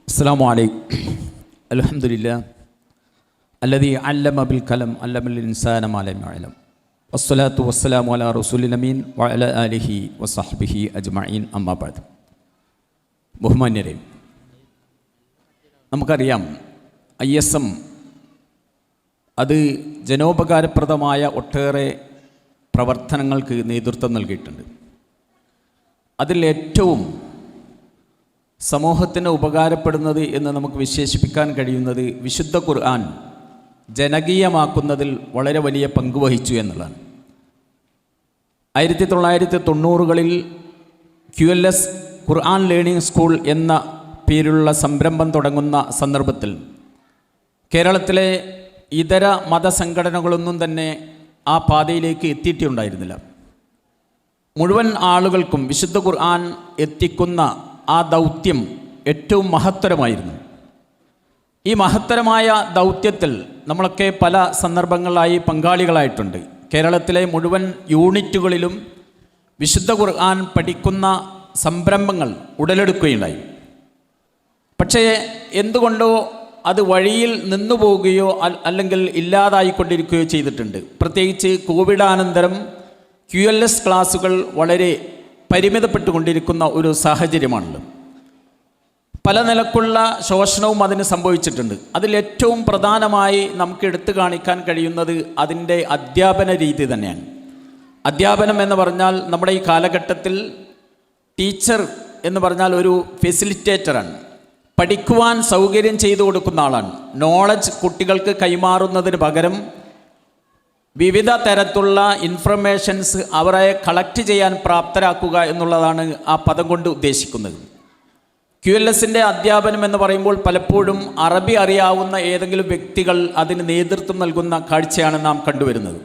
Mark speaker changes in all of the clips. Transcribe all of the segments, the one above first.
Speaker 1: അസ്സലാമു അലൈക്കും. അൽഹംദുലില്ലാ അല്ലദീ അല്ലമ ബിൽ കലം അല്ലമൽ ഇൻസാന മാ ലം യഅലം വസ്സലാത്തു വസ്സലാമു അലാ റസൂലിൽ അമീൻ വഅലാ ആലിഹി വസഹ്ബിഹി അജ്മഈൻ. അമ്മാ ബഅദ്. ബഹുമാന്യരെ, നമുക്കറിയാം ISM അത് ജനോപകാരപ്രദമായ ഒട്ടേറെ പ്രവർത്തനങ്ങൾക്ക് നേതൃത്വം നൽകിയിട്ടുണ്ട്. അതിലേറ്റവും സമൂഹത്തിന് ഉപകാരപ്പെടുന്നത് എന്ന് നമുക്ക് വിശേഷിപ്പിക്കാൻ കഴിയുന്നത് വിശുദ്ധ ഖുർആൻ ജനകീയമാക്കുന്നതിൽ വളരെ വലിയ പങ്ക് വഹിച്ചു എന്നുള്ളതാണ്. 1990കളിൽ QLS ഖുർആൻ ലേണിംഗ് സ്കൂൾ എന്ന പേരിലുള്ള സംരംഭം തുടങ്ങുന്ന സന്ദർഭത്തിൽ കേരളത്തിലെ ഇതര മതസംഘടനകളൊന്നും തന്നെ ആ പാതയിലേക്ക് എത്തിയിട്ടുണ്ടായിരുന്നില്ല. മുഴുവൻ ആളുകൾക്കും വിശുദ്ധ ഖുർആൻ എത്തിക്കുന്ന ആ ദൗത്യം ഏറ്റവും മഹത്തരമായിരുന്നു. ഈ മഹത്തരമായ ദൗത്യത്തിൽ നമ്മളൊക്കെ പല സന്ദർഭങ്ങളിലായി പങ്കാളികളായിട്ടുണ്ട്. കേരളത്തിലെ മുഴുവൻ യൂണിറ്റുകളിലും വിശുദ്ധ ഖുർആൻ പഠിക്കുന്ന സംരംഭങ്ങൾ ഉടലെടുക്കുകയുണ്ടായി. പക്ഷേ എന്തുകൊണ്ടോ അത് വഴിയിൽ നിന്നു പോവുകയോ അല്ലെങ്കിൽ ഇല്ലാതായിക്കൊണ്ടിരിക്കുകയോ ചെയ്തിട്ടുണ്ട്. പ്രത്യേകിച്ച് കോവിഡാനന്തരം QLS ക്ലാസ്സുകൾ വളരെ പരിമിതപ്പെട്ടുകൊണ്ടിരിക്കുന്ന ഒരു സാഹചര്യമാണല്ലോ. പല നിലക്കുള്ള ശോഷണവും അതിന് സംഭവിച്ചിട്ടുണ്ട്. അതിലേറ്റവും പ്രധാനമായി നമുക്ക് എടുത്തു കാണിക്കാൻ കഴിയുന്നത് അതിൻ്റെ അധ്യാപന രീതി തന്നെയാണ്. അധ്യാപനം എന്ന് പറഞ്ഞാൽ നമ്മുടെ ഈ കാലഘട്ടത്തിൽ ടീച്ചർ എന്ന് പറഞ്ഞാൽ ഒരു ഫെസിലിറ്റേറ്ററാണ്. പഠിക്കുവാൻ സൗകര്യം ചെയ്തു കൊടുക്കുന്ന ആളാണ്. നോളജ് കുട്ടികൾക്ക് കൈമാറുന്നതിന് പകരം വിവിധ തരത്തിലുള്ള ഇൻഫർമേഷൻസ് അവരെ കളക്ട് ചെയ്യാൻ പ്രാപ്തരാക്കുക എന്നുള്ളതാണ് ആ പദം കൊണ്ട് ഉദ്ദേശിക്കുന്നത്. QLSൻ്റെ അധ്യാപനം എന്ന് പറയുമ്പോൾ പലപ്പോഴും അറബി അറിയാവുന്ന ഏതെങ്കിലും വ്യക്തികൾ അതിന് നേതൃത്വം നൽകുന്ന കാഴ്ചയാണ് നാം കണ്ടുവരുന്നത്.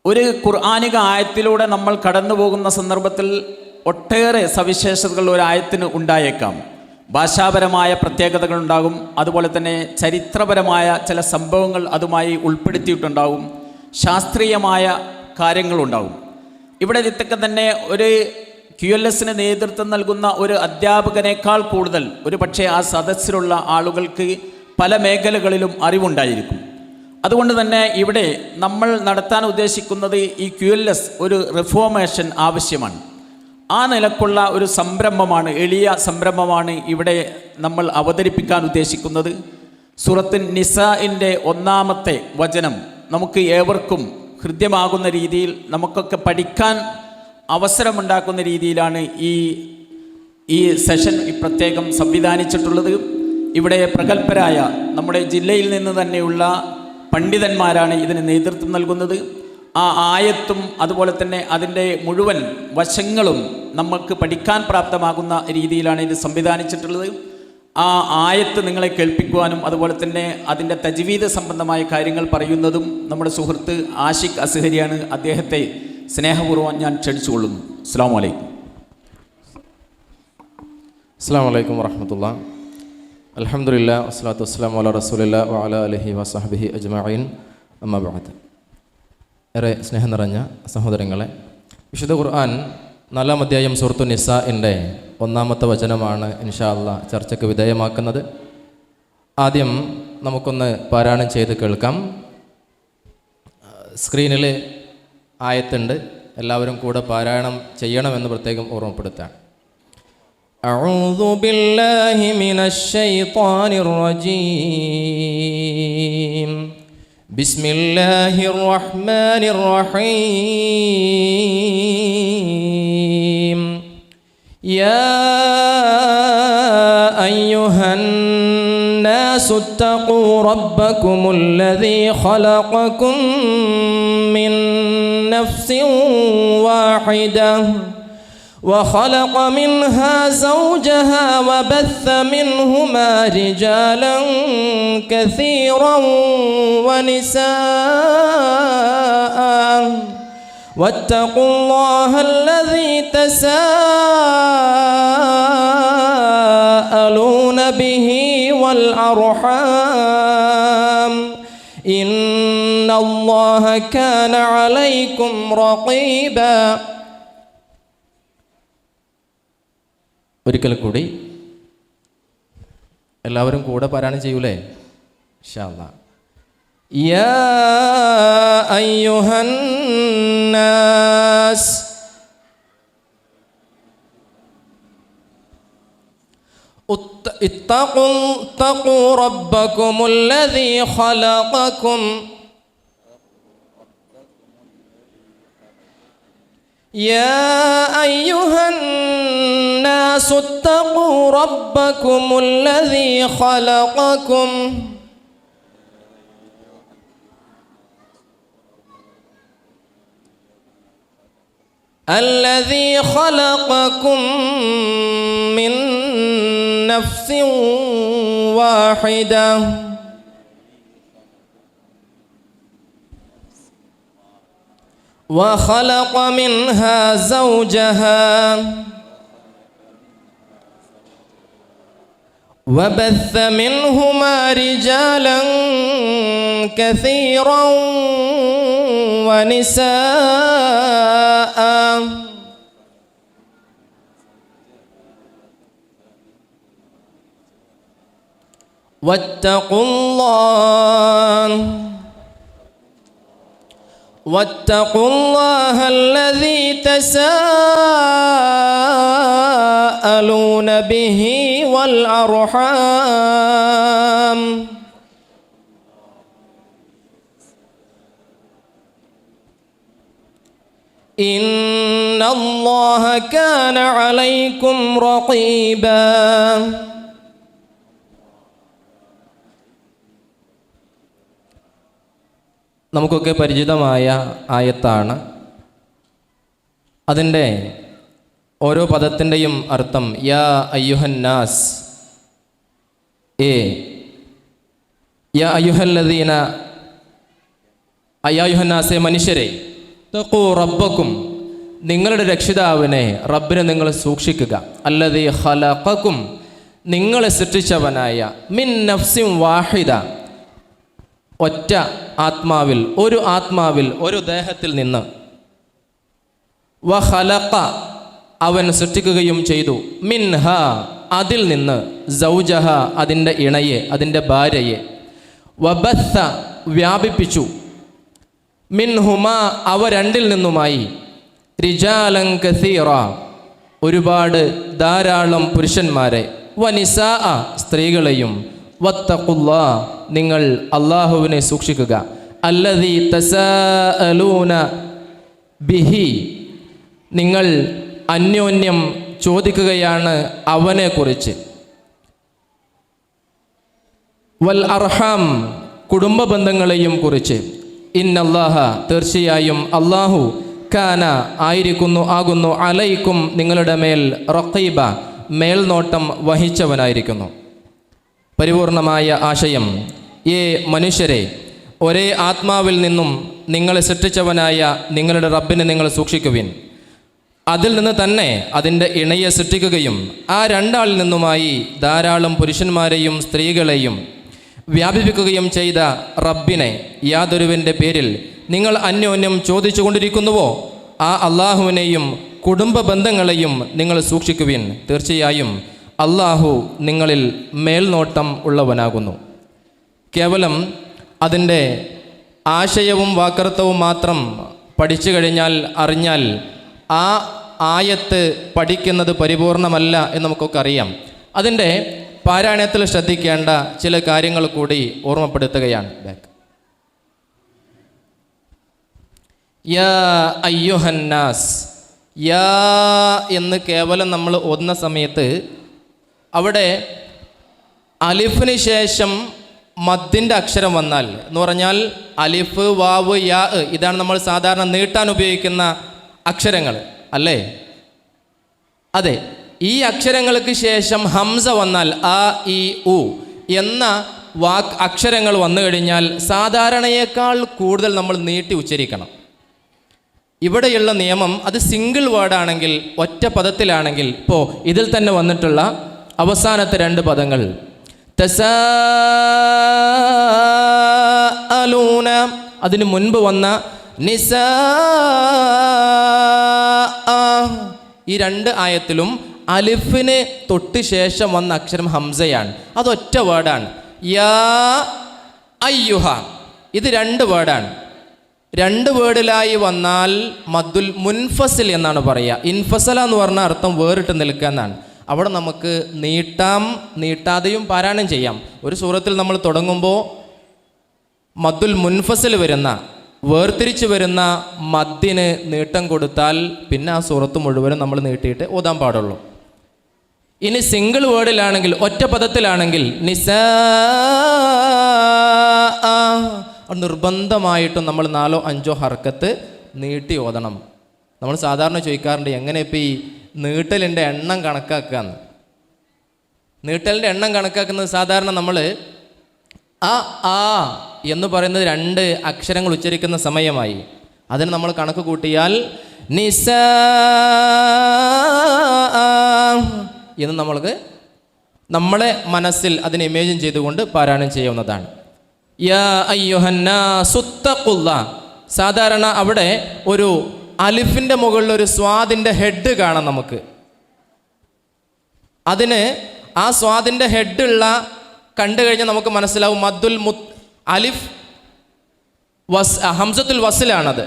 Speaker 1: ഒരു ഖുർആനിക ആയത്തിലൂടെ നമ്മൾ കടന്നു പോകുന്ന സന്ദർഭത്തിൽ ഒട്ടേറെ സവിശേഷതകൾ ഒരു ആയത്തിന് ഉണ്ടായേക്കാം. ഭാഷാപരമായ പ്രത്യേകതകളുണ്ടാകും, അതുപോലെ തന്നെ ചരിത്രപരമായ ചില സംഭവങ്ങൾ അതുമായി ഉൾപ്പെടുത്തിയിട്ടുണ്ടാകും, ശാസ്ത്രീയമായ കാര്യങ്ങളുണ്ടാകും. ഇവിടെ ഇതൊക്കെ തന്നെ ഒരു QLSന് നേതൃത്വം നൽകുന്ന ഒരു അധ്യാപകനേക്കാൾ കൂടുതൽ ഒരു പക്ഷേ ആ സദസ്സിലുള്ള ആളുകൾക്ക് പല മേഖലകളിലും അറിവുണ്ടായിരിക്കും. അതുകൊണ്ട് തന്നെ ഇവിടെ നമ്മൾ നടത്താൻ ഉദ്ദേശിക്കുന്നത് ഈ QLS ഒരു റിഫോർമേഷൻ ആവശ്യമാണ്. ആ നിലക്കുള്ള ഒരു സംരംഭമാണ്, എളിയ സംരംഭമാണ് ഇവിടെ നമ്മൾ അവതരിപ്പിക്കാൻ ഉദ്ദേശിക്കുന്നത്. സൂറത്ത് നിസാഇൻ്റെ 1-ാമത്തെ വചനം നമുക്ക് ഏവർക്കും ഹൃദ്യമാകുന്ന രീതിയിൽ നമുക്കൊക്കെ പഠിക്കാൻ അവസരമുണ്ടാക്കുന്ന രീതിയിലാണ് ഈ സെഷൻ പ്രത്യേകം സംവിധാനിച്ചിട്ടുള്ളത്. ഇവിടെ പ്രഗത്ഭരായ നമ്മുടെ ജില്ലയിൽ നിന്ന് തന്നെയുള്ള പണ്ഡിതന്മാരാണ് ഇതിന് നേതൃത്വം നൽകുന്നത്. ആ ആയത്തും അതുപോലെ തന്നെ അതിൻ്റെ മുഴുവൻ വശങ്ങളും നമുക്ക് പഠിക്കാൻ പ്രാപ്തമാകുന്ന രീതിയിലാണ് ഇത് സംവിധാനിച്ചിട്ടുള്ളത്. ആ ആയത്ത് നിങ്ങളെ കേൾപ്പിക്കുവാനും അതുപോലെ തന്നെ അതിൻ്റെ തജ്വീദ് സംബന്ധമായ കാര്യങ്ങൾ പറയുന്നതും നമ്മുടെ സുഹൃത്ത് ആഷിഖ് അസ്ഹരിയാണ്. അദ്ദേഹത്തെ സ്നേഹപൂർവ്വം ഞാൻ ക്ഷണിച്ചുകൊള്ളുന്നു. അസ്സലാമു അലൈക്കും.
Speaker 2: അസ്സലാമു അലൈക്കും വറഹ്മത്തുള്ളാഹി. അൽഹംദുലില്ലാഹി വസ്സലാത്തു വസ്സലാമു അലാ റസൂലില്ലാഹി വഅലാ ആലിഹി വസഹ്ബിഹി അജ്മഈൻ. അമ്മാ ബഅദ്. ഏറെ സ്നേഹം നിറഞ്ഞ സഹോദരങ്ങളെ, വിശുദ്ധ ഖുർആൻ 4-ാം അധ്യായം സൂറത്തു നിസാഇൻ്റെ 1-ാമത്തെ വചനമാണ് ഇൻഷാ അല്ലാഹ് ചർച്ചയ്ക്ക് വിധേയമാക്കുന്നത്. ആദ്യം നമുക്കൊന്ന് പാരായണം ചെയ്ത് കേൾക്കാം. സ്ക്രീനിൽ ആയത്തുണ്ട്, എല്ലാവരും കൂടെ പാരായണം ചെയ്യണമെന്ന് പ്രത്യേകം ഓർമ്മപ്പെടുത്താം. അഊദു ബില്ലാഹി മിനശ് ശൈത്വാനിർ റജീം. ബിസ്മില്ലാഹിർ റഹ്മാനിർ റഹീം. യാ അയ്യുഹൻ നാസു ഇത്തഖൂ റബ്ബകുമുല്ലദീ ഖലഖകും മിൻ നഫ്സിൻ വാഹിദഹ وخلق منها زوجها وبث منهما رجالا كثيرا ونساء واتقوا الله الذي تساءلون به والأرحام إن الله كان عليكم رقيبا. ഒരിക്കൽ കൂടി എല്ലാവരും കൂടെ പാരായണം ചെയ്യൂലേ? ഇൻഷാ അല്ലാഹ്. യാ അയ്യുഹൻ നാസ് اتقوا ربكم الذي خلقكم يا أيها الناس اتقوا ربكم الذي خلقكم الذي خلقكم من نفس واحدة وخلق منها زوجها وبث منهما رجالا كثيرا ونساء واتقوا الله الذي تساءلون به والأرحام إن الله كان عليكم رقيبا. നമുക്കൊക്കെ പരിചിതമായ ആയത്താണ്. അതിൻ്റെ ഓരോ പദത്തിൻ്റെയും അർത്ഥം യാ അയ്യുഹന്നാസ്, യാ അയ്യുഹല്ലദീന, അയ്യുഹന്നാസെ മനുഷ്യരെ, തഖൂ റബ്ബക്കും, നിങ്ങളുടെ രക്ഷിതാവിനെ റബ്ബിനെ നിങ്ങൾ സൂക്ഷിക്കുക, അല്ലദീ ഖലഖക്കും, നിങ്ങളെ സൃഷ്ടിച്ചവനായ, മിൻ നഫ്സിൻ വാഹിദ, ഒറ്റ ആത്മാവിൽ, ഒരു ആത്മാവിൽ, ഒരു ദേഹത്തിൽ നിന്ന്, വഖലഖ, അവൻ സൃഷ്ടിക്കുകയും ചെയ്തു, മിൻഹ, അതിൽ നിന്ന്, സൗജഹ, അതിൻ്റെ ഇണയെ, അതിൻ്റെ ഭാര്യയെ, വബത്ത, വ്യാപിപ്പിച്ചു, മിൻഹുമ, അവ രണ്ടിൽ നിന്നുമായി, റിജാലൻ കസീറ, ഒരുപാട് ധാരാളം പുരുഷന്മാരെ, വനിസാഅ, സ്ത്രീകളെയും, വത്തഖുല്ലാ, നിങ്ങൾ അല്ലാഹുവിനെ സൂക്ഷിക്കുക, അല്ലദീ തസാഅലൂന ബിഹി, നിങ്ങൾ അന്യോന്യം ചോദിക്കുകയാണ് അവനെക്കുറിച്ച്, വൽ അർഹാം, കുടുംബ ബന്ധങ്ങളെയും കുറിച്ച്, ഇന്നല്ലാഹ, തീർച്ചയായും അല്ലാഹു, കാന, ആയിരിക്കുന്നു, ആകുന്നു, അലൈക്കും, നിങ്ങളുടെ മേൽ, റഖീബ, മേൽനോട്ടം വഹിച്ചവനായിരിക്കുന്നു. പരിപൂർണമായ ആശയം, മനുഷ്യരെ, ഒരേ ആത്മാവിൽ നിന്നും നിങ്ങളെ സൃഷ്ടിച്ചവനായ നിങ്ങളുടെ റബ്ബിനെ നിങ്ങൾ സൂക്ഷിക്കുവിൻ. അതിൽ നിന്ന് തന്നെ അതിൻ്റെ ഇണയെ സൃഷ്ടിക്കുകയും ആ രണ്ടാളിൽ നിന്നുമായി ധാരാളം പുരുഷന്മാരെയും സ്ത്രീകളെയും വ്യാപിപ്പിക്കുകയും ചെയ്ത റബ്ബിനെ, യാതൊരുവിൻ്റെ പേരിൽ നിങ്ങൾ അന്യോന്യം ചോദിച്ചു കൊണ്ടിരിക്കുന്നുവോ ആ അള്ളാഹുവിനെയും കുടുംബ ബന്ധങ്ങളെയും നിങ്ങൾ സൂക്ഷിക്കുവിൻ. തീർച്ചയായും അള്ളാഹു നിങ്ങളിൽ മേൽനോട്ടം ഉള്ളവനാകുന്നു. കേവലം അതിൻ്റെ ആശയവും വാക്കർത്ഥവും മാത്രം പഠിച്ചു കഴിഞ്ഞാൽ, അറിഞ്ഞാൽ ആ ആയത്ത് പഠിക്കുന്നത് പരിപൂർണമല്ല എന്ന് നമുക്കൊക്കെ അറിയാം. അതിൻ്റെ പാരായണത്തിൽ ശ്രദ്ധിക്കേണ്ട ചില കാര്യങ്ങൾ കൂടി ഓർമ്മപ്പെടുത്തുകയാണ്. യാ അയ്യുഹന്നാസ്, യാ എന്ന് കേവലം നമ്മൾ ഓതുന്ന സമയത്ത് അവിടെ അലിഫിന് ശേഷം മദ്ദിൻ്റെ അക്ഷരം വന്നാൽ, എന്ന് പറഞ്ഞാൽ അലിഫ്, വാവ്, യാ, ഇതാണ് നമ്മൾ സാധാരണ നീട്ടാൻ ഉപയോഗിക്കുന്ന അക്ഷരങ്ങൾ അല്ലേ? അതെ, ഈ അക്ഷരങ്ങൾക്ക് ശേഷം ഹംസ വന്നാൽ, അ, ഇ, ഉ എന്ന അക്ഷരങ്ങൾ വന്നു കഴിഞ്ഞാൽ സാധാരണയേക്കാൾ കൂടുതൽ നമ്മൾ നീട്ടി ഉച്ചരിക്കണം. ഇവിടെയുള്ള നിയമം അത് സിംഗിൾ വേർഡാണെങ്കിൽ, ഒറ്റ പദത്തിലാണെങ്കിൽ, ഇപ്പോൾ ഇതിൽ തന്നെ വന്നിട്ടുള്ള അവസാനത്തെ രണ്ട് പദങ്ങൾ തസാഅലൂന, അതിന് മുൻപ് വന്ന നിസാ, ഈ രണ്ട് ആയത്തിലും അലിഫിന് തൊട്ട് ശേഷം വന്ന അക്ഷരം ഹംസയാണ്. അതൊറ്റ വേർഡാണ്. യാ അയ്യുഹ, ഇത് 2 വേർഡാണ്. 2 വേർഡിലായി വന്നാൽ മദ്ദുൽ മുൻഫസിൽ എന്നാണ് പറയുക. ഇൻഫസല എന്ന് പറഞ്ഞാൽ അർത്ഥം വേറിട്ട് നിൽക്കുക എന്നാണ്. അവിടെ നമുക്ക് നീട്ടാതെയും പാരായണം ചെയ്യാം. ഒരു സൂറത്തിൽ നമ്മൾ തുടങ്ങുമ്പോൾ മദ്ദുൽ മുൻഫസിൽ വരുന്ന, വേർതിരിച്ച് വരുന്ന മദ്ദിന് നീട്ടം കൊടുത്താൽ പിന്നെ ആ സൂറത്ത് മുഴുവനും നമ്മൾ നീട്ടിയിട്ട് ഓതാൻ പാടുള്ളൂ. ഇനി സിംഗിൾ വേർഡിലാണെങ്കിൽ, ഒറ്റ പദത്തിലാണെങ്കിൽ നിസാ, നിർബന്ധമായിട്ടും നമ്മൾ 4-5 ഹർക്കത്ത് നീട്ടി ഓതണം. നമ്മൾ സാധാരണ ചോദിക്കാറുണ്ട്, എങ്ങനെ ഇപ്പോൾ ഈ നീട്ടലിൻ്റെ എണ്ണം കണക്കാക്കുകയെന്ന്. നീട്ടലിൻ്റെ എണ്ണം കണക്കാക്കുന്നത് സാധാരണ നമ്മൾ ആ എന്ന് പറയുന്നത് 2 അക്ഷരങ്ങൾ ഉച്ചരിക്കുന്ന സമയമായി. അതിന് നമ്മൾ കണക്ക് കൂട്ടിയാൽ നിസാ എന്ന് നമ്മൾക്ക് നമ്മളെ മനസ്സിൽ അതിനെ ഇമേജിൻ ചെയ്തുകൊണ്ട് പാരായണം ചെയ്യാവുന്നതാണ്. യാ അയ്യുഹന്നാസുത്തഖുല്ലാ, സാധാരണ അവിടെ ഒരു അലിഫിൻ്റെ മുകളിൽ ഒരു സ്വാദിൻ്റെ ഹെഡ് കാണാം നമുക്ക്. അതിന് ആ സ്വാദിൻ്റെ ഹെഡുള്ള കണ്ടു കഴിഞ്ഞാൽ നമുക്ക് മനസ്സിലാവും മദ്ദുൽ അലിഫ് ഹംസത്തുൽ വസിലാണത്.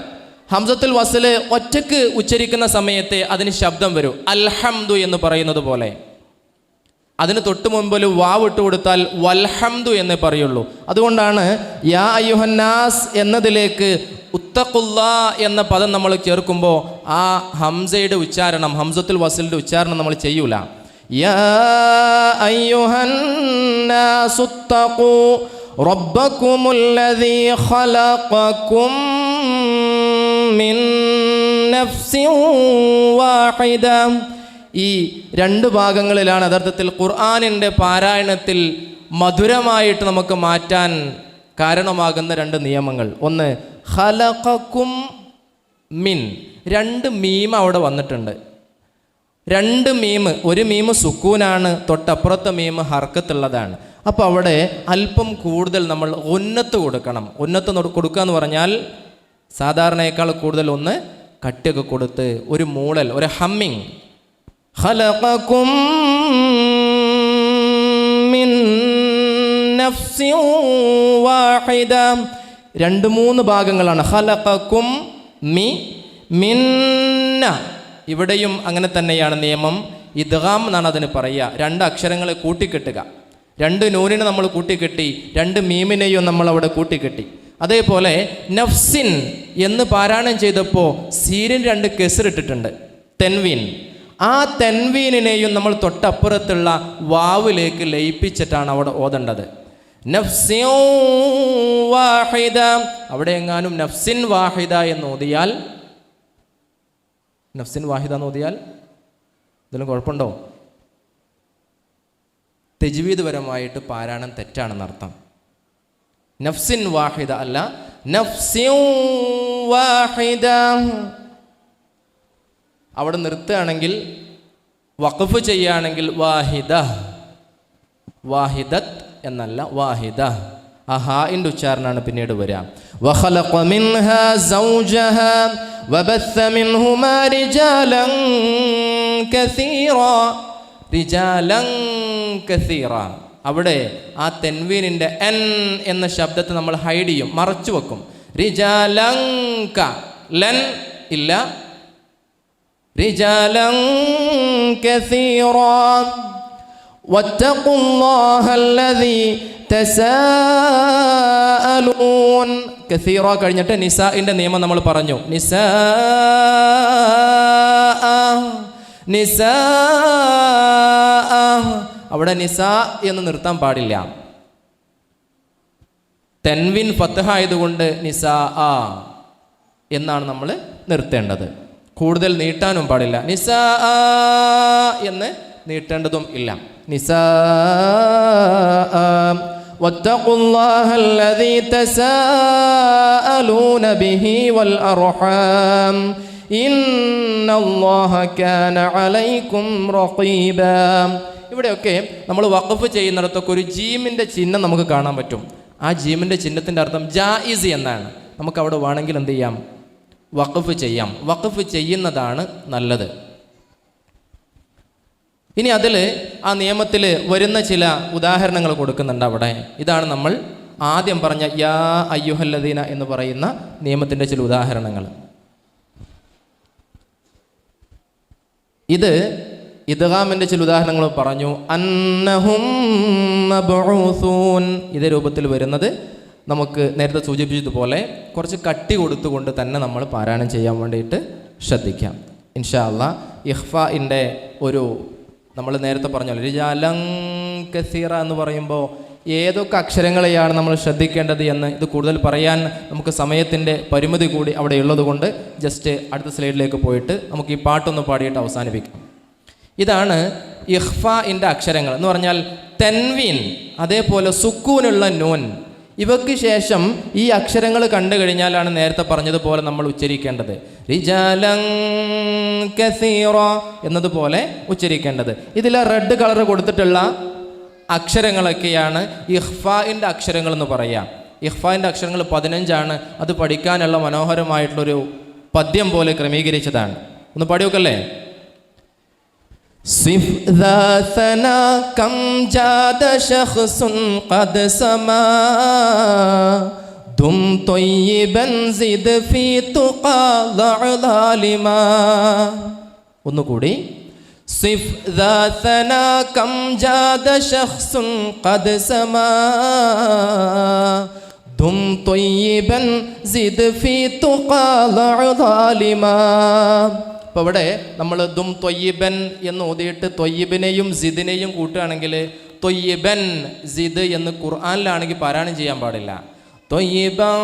Speaker 2: ഹംസത്തുൽ വസിൽ ഒറ്റക്ക് ഉച്ചരിക്കുന്ന സമയത്തെ അതിന് ശബ്ദം വരും, അൽഹംദു എന്ന് പറയുന്നത് പോലെ. അതിന് തൊട്ട് മുൻപിൽ വാവ് ഇട്ട് കൊടുത്താൽ വൽഹംദു എന്നേ പറയുള്ളൂ. അതുകൊണ്ടാണ് യാ അയ്യുഹന്നാസ് എന്നതിലേക്ക് ഉത്തഖുല്ലാ എന്ന പദം നമ്മൾ ചേർക്കുമ്പോൾ ആ ഹംസയുടെ ഉച്ചാരണം, ഹംസത്തുൽ വസിലിൻ്റെ ഉച്ചാരണം നമ്മൾ ചെയ്യൂല. യാ അയ്യുഹന്നാസു ഉത്തഖൂ റബ്ബകുമുല്ലദീ ഖലഖകും മിൻ നഫ്സിൻ വാഹിദ. ഈ 2 ഭാഗങ്ങളിലാണ് യഥാർത്ഥത്തിൽ ഖുർആനിൻ്റെ പാരായണത്തിൽ മധുരമായിട്ട് നമുക്ക് മാറ്റാൻ കാരണമാകുന്ന 2 നിയമങ്ങൾ. ഒന്ന് ഖലഖകും മിൻ, 2 മീം അവിടെ വന്നിട്ടുണ്ട്. 2 മീം, ഒരു മീം സുക്കൂനാണ്, തൊട്ടപ്പുറത്തെ മീം ഹർക്കത്തുള്ളതാണ്. അപ്പോൾ അവിടെ അല്പം കൂടുതൽ നമ്മൾ ഉന്നത്ത് കൊടുക്കണം. ഉന്നത്ത് കൊടുക്കുക എന്ന് പറഞ്ഞാൽ സാധാരണയേക്കാൾ കൂടുതൽ ഒന്ന് കട്ടിയൊക്കെ കൊടുത്ത് ഒരു മൂളൽ, ഒരു ഹമ്മിങ്. ഖലഖകും മിൻ നഫ്സിൻ വാഹിദ, 2-3 ഭാഗങ്ങളാണ്. ഖലഖകും മിന്ന, ഇവിടെയും അങ്ങനെ തന്നെയാണ് നിയമം. ഇദ്ഗാം എന്നാണ് അതിന് പറയുക. 2 അക്ഷരങ്ങളെ കൂട്ടിക്കെട്ടുക. 2 നൂനിനെ നമ്മൾ കൂട്ടിക്കെട്ടി, 2 മീമിനെയും നമ്മൾ അവിടെ കൂട്ടിക്കെട്ടി. അതേപോലെ നഫ്സിൻ എന്ന് പാരായണം ചെയ്തപ്പോൾ സീരിന് 2 കെസറിട്ടിട്ടുണ്ട്, തെൻവീൻ. ആ തെൻവീനിനെയും നമ്മൾ തൊട്ടപ്പുറത്തുള്ള വാവിലേക്ക് ലയിപ്പിച്ചിട്ടാണ് അവിടെ ഓതേണ്ടത്. നഫ്സിൻ വാഹിദ, അവിടെ എങ്ങാനും നഫ്സിൻ വാഹിദ എന്ന് ഓതിയാൽ, നഫ്സിൻ വാഹിദ എന്ന് ഓതിയാൽ ഇതിലും കുഴപ്പമുണ്ടോ? തജ്വീദ് പരമായിട്ട് പാരായണം തെറ്റാണെന്നർത്ഥം. നഫ്സിൻ വാഹിദ അല്ല, നഫ്സിൻ വാഹിദ. അവിടെ നിർത്തുകയാണെങ്കിൽ, വഖഫ് ചെയ്യുകയാണെങ്കിൽ വാഹിദ, വാഹിദത്ത് എന്നല്ല വാഹിദ. ആ ഹാഇൻ്റെ ഉച്ചാരണമാണ് പിന്നീട് വരിക. വഖലഖ മിൻഹാ സൗജഹാ വബث മിൻഹുമാ റിജാലൻ കസീറാ, റിജാലൻ കസീറാ. അവിടെ ആ തെൻവീനിൻ്റെ എൻ എന്ന ശബ്ദത്തെ നമ്മൾ ഹൈഡ് ചെയ്യും, മറച്ചു വെക്കും. റിജാലൻ ക, ലൻ ഇല്ല, റിജാലൻ കസീറാ വത്തഖുല്ലാഹല്ലദീ തസാഅലൂൻ. കസീറ കഴിഞ്ഞിട്ട് നിസാഇൻ്റെ നിയമം നമ്മൾ പറഞ്ഞു. നിസാ അവിടെ നിസാ എന്ന് നിർത്താൻ പാടില്ല. തെൻവിൻ ഫത്ഹ ആയതുകൊണ്ട് നിസാ എന്നാണ് നമ്മൾ നിർത്തേണ്ടത്. കൂടുതൽ നീട്ടാനും പാടില്ല. നിസാ എന്ന് നീട്ടേണ്ടതും ഇല്ല. നിസാ വത്തഖുല്ലാഹല്ലദീ തസാഅലൂന ബിഹി വൽ അർഹാം ഇന്നല്ലാഹ കാന അലൈക്കും റഖീബാ. ഇവിടെയൊക്കെ നമ്മൾ വഖഫ് ചെയ്യുന്നിടത്തൊക്കെ ഒരു ജീമിൻ്റെ ചിഹ്നം നമുക്ക് കാണാൻ പറ്റും. ആ ജീമിൻ്റെ ചിഹ്നത്തിൻ്റെ അർത്ഥം ജായിസ് എന്നാണ്. നമുക്കവിടെ വേണമെങ്കിൽ എന്ത് ചെയ്യാം? വഖഫ് ചെയ്യാം. വഖഫ് ചെയ്യുന്നതാണ് നല്ലത്. ഇനി അതിൽ ആ നിയമത്തിൽ വരുന്ന ചില ഉദാഹരണങ്ങൾ കൊടുക്കുന്നുണ്ട് അവിടെ. ഇതാണ് നമ്മൾ ആദ്യം പറഞ്ഞ യാ അയ്യുഹല്ലദീന എന്ന് പറയുന്ന നിയമത്തിൻ്റെ ചില ഉദാഹരണങ്ങൾ. ഇത് ഇദ്ഗാമിൻ്റെ ചില ഉദാഹരണങ്ങൾ പറഞ്ഞു. അന്നഹും മബ്ഊസൂൻ, ഇതേ രൂപത്തിൽ വരുന്നത് നമുക്ക് നേരത്തെ സൂചിപ്പിച്ചതുപോലെ കുറച്ച് കട്ടി കൊടുത്തുകൊണ്ട് തന്നെ നമ്മൾ പാരായണം ചെയ്യാൻ വേണ്ടിയിട്ട് ശ്രദ്ധിക്കാം ഇൻഷാ അല്ലാഹ്. ഇഖ്ഫാഇൻ്റെ ഒരു നമ്മൾ നേരത്തെ പറഞ്ഞല്ലോ റിജാലൻ കസീറ എന്ന് പറയുമ്പോൾ ഏതൊക്കെ അക്ഷരങ്ങളെയാണ് നമ്മൾ ശ്രദ്ധിക്കേണ്ടത് എന്ന് ഇത് കൂടുതൽ പറയാൻ നമുക്ക് സമയത്തിൻ്റെ പരിമിതി കൂടി അവിടെ ഉള്ളത് കൊണ്ട് ജസ്റ്റ് അടുത്ത സ്ലൈഡിലേക്ക് പോയിട്ട് നമുക്ക് ഈ പാട്ടൊന്ന് പാടിയിട്ട് അവസാനിപ്പിക്കാം. ഇതാണ് ഇഖ്ഫാഇൻ്റെ അക്ഷരങ്ങൾ എന്ന് പറഞ്ഞാൽ തൻവീൻ, അതേപോലെ സുക്കൂനുള്ള നൂൻ, ഇവയ്ക്ക് ശേഷം ഈ അക്ഷരങ്ങൾ കണ്ടു കഴിഞ്ഞാലാണ് നേരത്തെ പറഞ്ഞതുപോലെ നമ്മൾ ഉച്ചരിക്കേണ്ടത്. റിജാലൻ കസീറ എന്നതുപോലെ ഉച്ചരിക്കേണ്ടത്. ഇതിൽ റെഡ് കളർ കൊടുത്തിട്ടുള്ള അക്ഷരങ്ങളൊക്കെയാണ് ഇഖ്ഫാഇൻ്റെ അക്ഷരങ്ങൾ എന്ന് പറയാം. ഇഖ്ഫാഇൻ്റെ അക്ഷരങ്ങൾ 15 അത് പഠിക്കാനുള്ള മനോഹരമായിട്ടുള്ളൊരു പദ്യം പോലെ ക്രമീകരിച്ചതാണ്. ഒന്ന് പാടിയോക്കല്ലേ. സിഫ് ദാ സനാ കം ജാദ ശഖ്സുൻ ഖദ് സമാ ദും ത്വയ്യിബൻ സിദ് ഫീ തുഖാ ദഅലാലിമാ. ഒന്നുകൂടി. സിഫ് ദാ സനാ കം ജാദ ശഖ്സുൻ ഖദ് സമാ ദും ത്വയ്യിബൻ സിദ് ഫീ തുഖാ ദഅലാലിമാ. അപ്പോൾ ഇവിടെ നമ്മൾ ദും ത്വയ്യിബൻ എന്ന് ഓതിയിട്ട് ത്വയ്യിബിനെയും സിദിനെയും കൂട്ടുകയാണെങ്കിൽ ത്വയ്യിബൻ സിദ് എന്ന് ഖുർആനിലാണെങ്കിൽ പാരായണം ചെയ്യാൻ പാടില്ല. ത്വയ്യിബൻ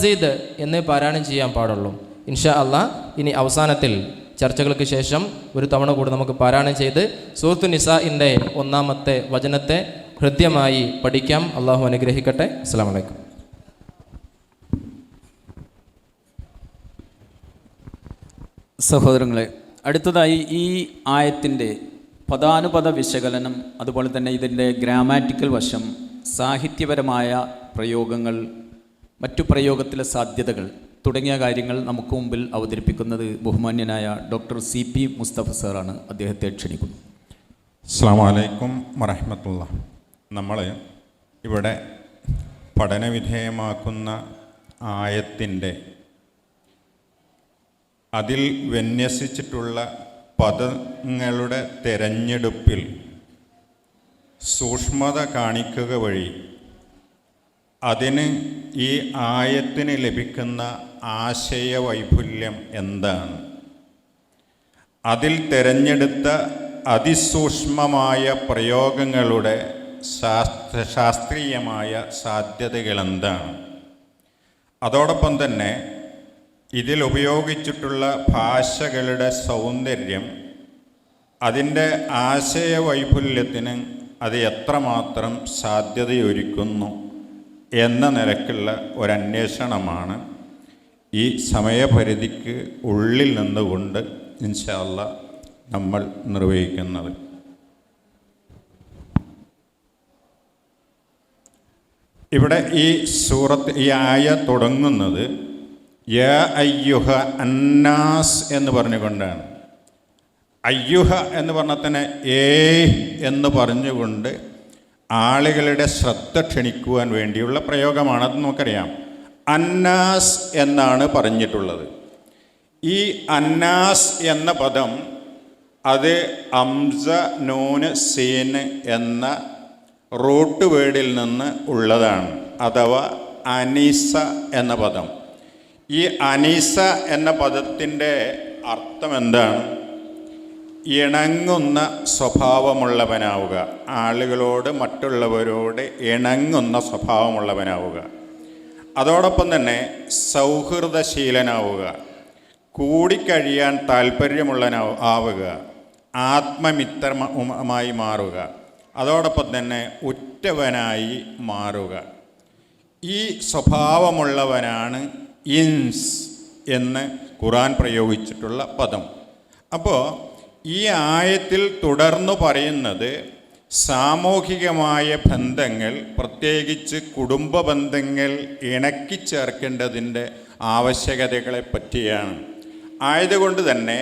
Speaker 2: സിദ് എന്ന് പാരായണം ചെയ്യാൻ പാടുള്ളൂ. ഇൻഷാ അല്ലാഹ് ഇനി അവസാനത്തിൽ ചർച്ചകൾക്ക് ശേഷം ഒരു തവണ കൂടി നമുക്ക് പാരായണം ചെയ്ത് സൂറത്തു നിസാഇൻ്റെ 1-ാമത്തെ വചനത്തെ ഹൃദ്യമായി പഠിക്കാം. അള്ളാഹു അനുഗ്രഹിക്കട്ടെ. അസ്സലാമു അലൈക്കും.
Speaker 1: സഹോദരങ്ങളെ, അടുത്തതായി ഈ ആയത്തിൻ്റെ പദാനുപദ വിശകലനം, അതുപോലെ തന്നെ ഇതിൻ്റെ ഗ്രാമാറ്റിക്കൽ വശം, സാഹിത്യപരമായ പ്രയോഗങ്ങൾ, മറ്റു പ്രയോഗത്തിലെ സാധ്യതകൾ തുടങ്ങിയ കാര്യങ്ങൾ നമുക്ക് മുമ്പിൽ അവതരിപ്പിക്കുന്നത് ബഹുമാന്യനായ ഡോക്ടർ CP മുസ്തഫ സാറാണ്. അദ്ദേഹത്തെ ക്ഷണിക്കുന്നു.
Speaker 3: അസ്സലാമു അലൈക്കും വറഹ്മത്തുള്ളാഹി. നമ്മൾ ഇവിടെ പഠനവിധേയമാക്കുന്ന ആയത്തിൻ്റെ അതിൽ വിന്യസിച്ചിട്ടുള്ള പദങ്ങളുടെ തിരഞ്ഞെടുപ്പിൽ സൂക്ഷ്മത കാണിക്കുക വഴി അതിന് ഈ ആയത്തിന് ലഭിക്കുന്ന ആശയവൈപുല്യം എന്താണ്, അതിൽ തിരഞ്ഞെടുത്ത അതിസൂക്ഷ്മമായ പ്രയോഗങ്ങളുടെ ശാസ്ത്രീയമായ സാധ്യതകൾ എന്താണ്, അതോടൊപ്പം തന്നെ ഇതിൽ ഉപയോഗിച്ചിട്ടുള്ള ഭാഷകളുടെ സൗന്ദര്യം, അതിൻ്റെ ആശയവൈപുല്യത്തിന് അത് എത്രമാത്രം സാധ്യതയൊരുക്കുന്നു എന്ന നിലക്കുള്ള ഒരന്വേഷണമാണ് ഈ സമയപരിധിക്ക് ഉള്ളിൽ നിന്നുകൊണ്ട് ഇൻഷാ അല്ലാഹ് നമ്മൾ നിർവഹിക്കുന്നത്. ഇവിടെ ഈ സൂറത്ത്, ഈ ആയ തുടങ്ങുന്നത് യാ അയ്യുഹ അന്നാസ് എന്ന് പറഞ്ഞുകൊണ്ടാണ്. അയ്യുഹ എന്ന് പറഞ്ഞാൽ തന്നെ എന്ന് പറഞ്ഞുകൊണ്ട് ആളുകളുടെ ശ്രദ്ധ ക്ഷണിക്കുവാൻ വേണ്ടിയുള്ള പ്രയോഗമാണ്. അത് നമുക്കറിയാം. അന്നാസ് എന്നാണ് പറഞ്ഞിട്ടുള്ളത്. ഈ അന്നാസ് എന്ന പദം അത് അംസ നൂന് സീന് എന്ന റൂട്ട് വേർഡിൽ നിന്ന് ഉള്ളതാണ്, അഥവാ അനീസ എന്ന പദം. ഈ അനീസ എന്ന പദത്തിൻ്റെ അർത്ഥം എന്താണ്? ഇണങ്ങുന്ന സ്വഭാവമുള്ളവനാവുക, ആളുകളോട്, മറ്റുള്ളവരോട് ഇണങ്ങുന്ന സ്വഭാവമുള്ളവനാവുക. അതോടൊപ്പം തന്നെ സൗഹൃദശീലനാവുക, കൂടിക്കഴിയാൻ താല്പര്യമുള്ളവനാവുക, ആത്മമിത്രമായി മാറുക, അതോടൊപ്പം തന്നെ ഉറ്റവനായി മാറുക. ഈ സ്വഭാവമുള്ളവനാണ് ഇൻസ് എന്ന് ഖുർആൻ പ്രയോഗിച്ചിട്ടുള്ള പദം. അപ്പോൾ ഈ ആയത്തിൽ തുടർന്നു പറയുന്നത് സാമൂഹികമായ ബന്ധങ്ങൾ, പ്രത്യേകിച്ച് കുടുംബ ബന്ധങ്ങൾ ഇണക്കിച്ചേർക്കേണ്ടതിൻ്റെ ആവശ്യകതകളെ പറ്റിയാണ്. ആയതുകൊണ്ട് തന്നെ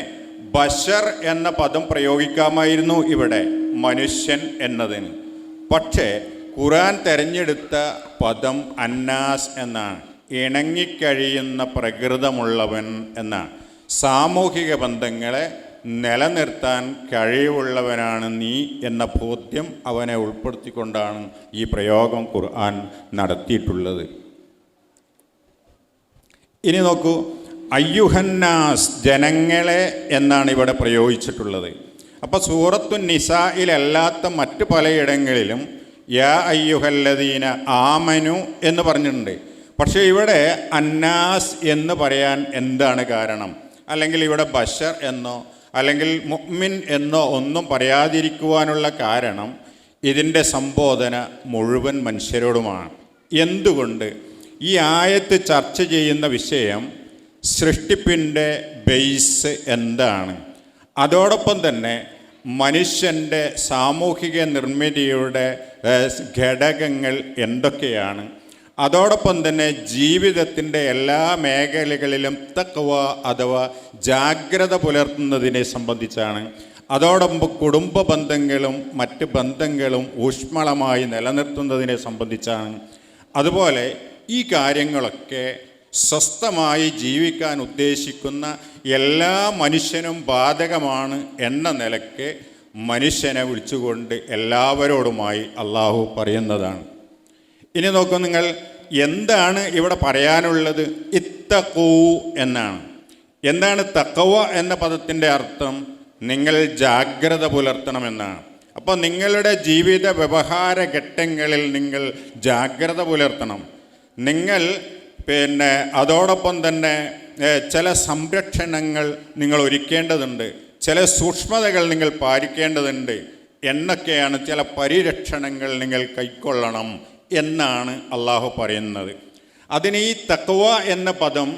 Speaker 3: ബഷർ എന്ന പദം പ്രയോഗിക്കാമായിരുന്നു ഇവിടെ മനുഷ്യൻ എന്നതിന്. പക്ഷേ ഖുർആൻ തിരഞ്ഞെടുത്ത പദം അന്നാസ് എന്നാണ്. ഇണങ്ങിക്കഴിയുന്ന പ്രകൃതമുള്ളവൻ എന്നാണ്. സാമൂഹിക ബന്ധങ്ങളെ നിലനിർത്താൻ കഴിവുള്ളവനാണ് നീ എന്ന ബോധ്യം അവനെ ഉൾപ്പെടുത്തിക്കൊണ്ടാണ് ഈ പ്രയോഗം ഖുർആൻ നടത്തിയിട്ടുള്ളത്. ഇനി നോക്കൂ, അയ്യുഹന്നാസ് ജനങ്ങളെ എന്നാണ് ഇവിടെ പ്രയോഗിച്ചിട്ടുള്ളത്. അപ്പോൾ സൂറത്തു നിസായിലല്ലാത്ത മറ്റ് പലയിടങ്ങളിലും യാ അയ്യുഹല്ലദീന ആമനു എന്ന് പറഞ്ഞിട്ടുണ്ട്. പക്ഷേ ഇവിടെ അന്നാസ് എന്ന് പറയാൻ എന്താണ് കാരണം? അല്ലെങ്കിൽ ഇവിടെ ബഷർ എന്നോ അല്ലെങ്കിൽ മുഅ്മിൻ എന്നോ ഒന്നും പറയാതിരിക്കുവാനുള്ള കാരണം ഇതിൻ്റെ സംബോധന മുഴുവൻ മനുഷ്യരോടുമാണ്. എന്തുകൊണ്ട്? ഈ ആയത്ത് ചർച്ച ചെയ്യുന്ന വിഷയം സൃഷ്ടിപ്പിൻ്റെ ബേസ് എന്താണ്, അതോടൊപ്പം തന്നെ മനുഷ്യൻ്റെ സാമൂഹിക നിർമ്മിതിയുടെ ഘടകങ്ങൾ എന്തൊക്കെയാണ്, അതോടൊപ്പം തന്നെ ജീവിതത്തിൻ്റെ എല്ലാ മേഖലകളിലും തഖ്വ അഥവാ ജാഗ്രത പുലർത്തുന്നതിനെ സംബന്ധിച്ചാണ്. അതോടൊപ്പം കുടുംബ ബന്ധങ്ങളും മറ്റ് ബന്ധങ്ങളും ഊഷ്മളമായി നിലനിർത്തുന്നതിനെ സംബന്ധിച്ചാണ്. അതുപോലെ ഈ കാര്യങ്ങളൊക്കെ സ്വസ്ഥമായി ജീവിക്കാൻ ഉദ്ദേശിക്കുന്ന എല്ലാ മനുഷ്യനും ബാധകമാണ് എന്ന നിലയ്ക്ക് മനുഷ്യനെ വിളിച്ചുകൊണ്ട് എല്ലാവരോടുമായി അള്ളാഹു പറയുന്നതാണ്. ഇനി നോക്കൂ നിങ്ങൾ, എന്താണ് ഇവിടെ പറയാനുള്ളത്? ഇത്തഖൂ എന്നാണ്. എന്താണ് തഖ്വ എന്ന പദത്തിൻ്റെ അർത്ഥം? നിങ്ങൾ ജാഗ്രത പുലർത്തണമെന്നാണ്. അപ്പോൾ നിങ്ങളുടെ ജീവിത വ്യവഹാര ഘട്ടങ്ങളിൽ നിങ്ങൾ ജാഗ്രത പുലർത്തണം. നിങ്ങൾ അതോടൊപ്പം തന്നെ ചില സംരക്ഷണങ്ങൾ നിങ്ങൾ ഒരുക്കേണ്ടതുണ്ട്, ചില സൂക്ഷ്മതകൾ നിങ്ങൾ പാലിക്കേണ്ടതുണ്ട് എന്നൊക്കെയാണ്. ചില പരിരക്ഷണങ്ങൾ നിങ്ങൾ കൈക്കൊള്ളണം എന്നാണ് അള്ളാഹു പറയുന്നത്. അതിന് ഈ തഖ്വ എന്ന പദം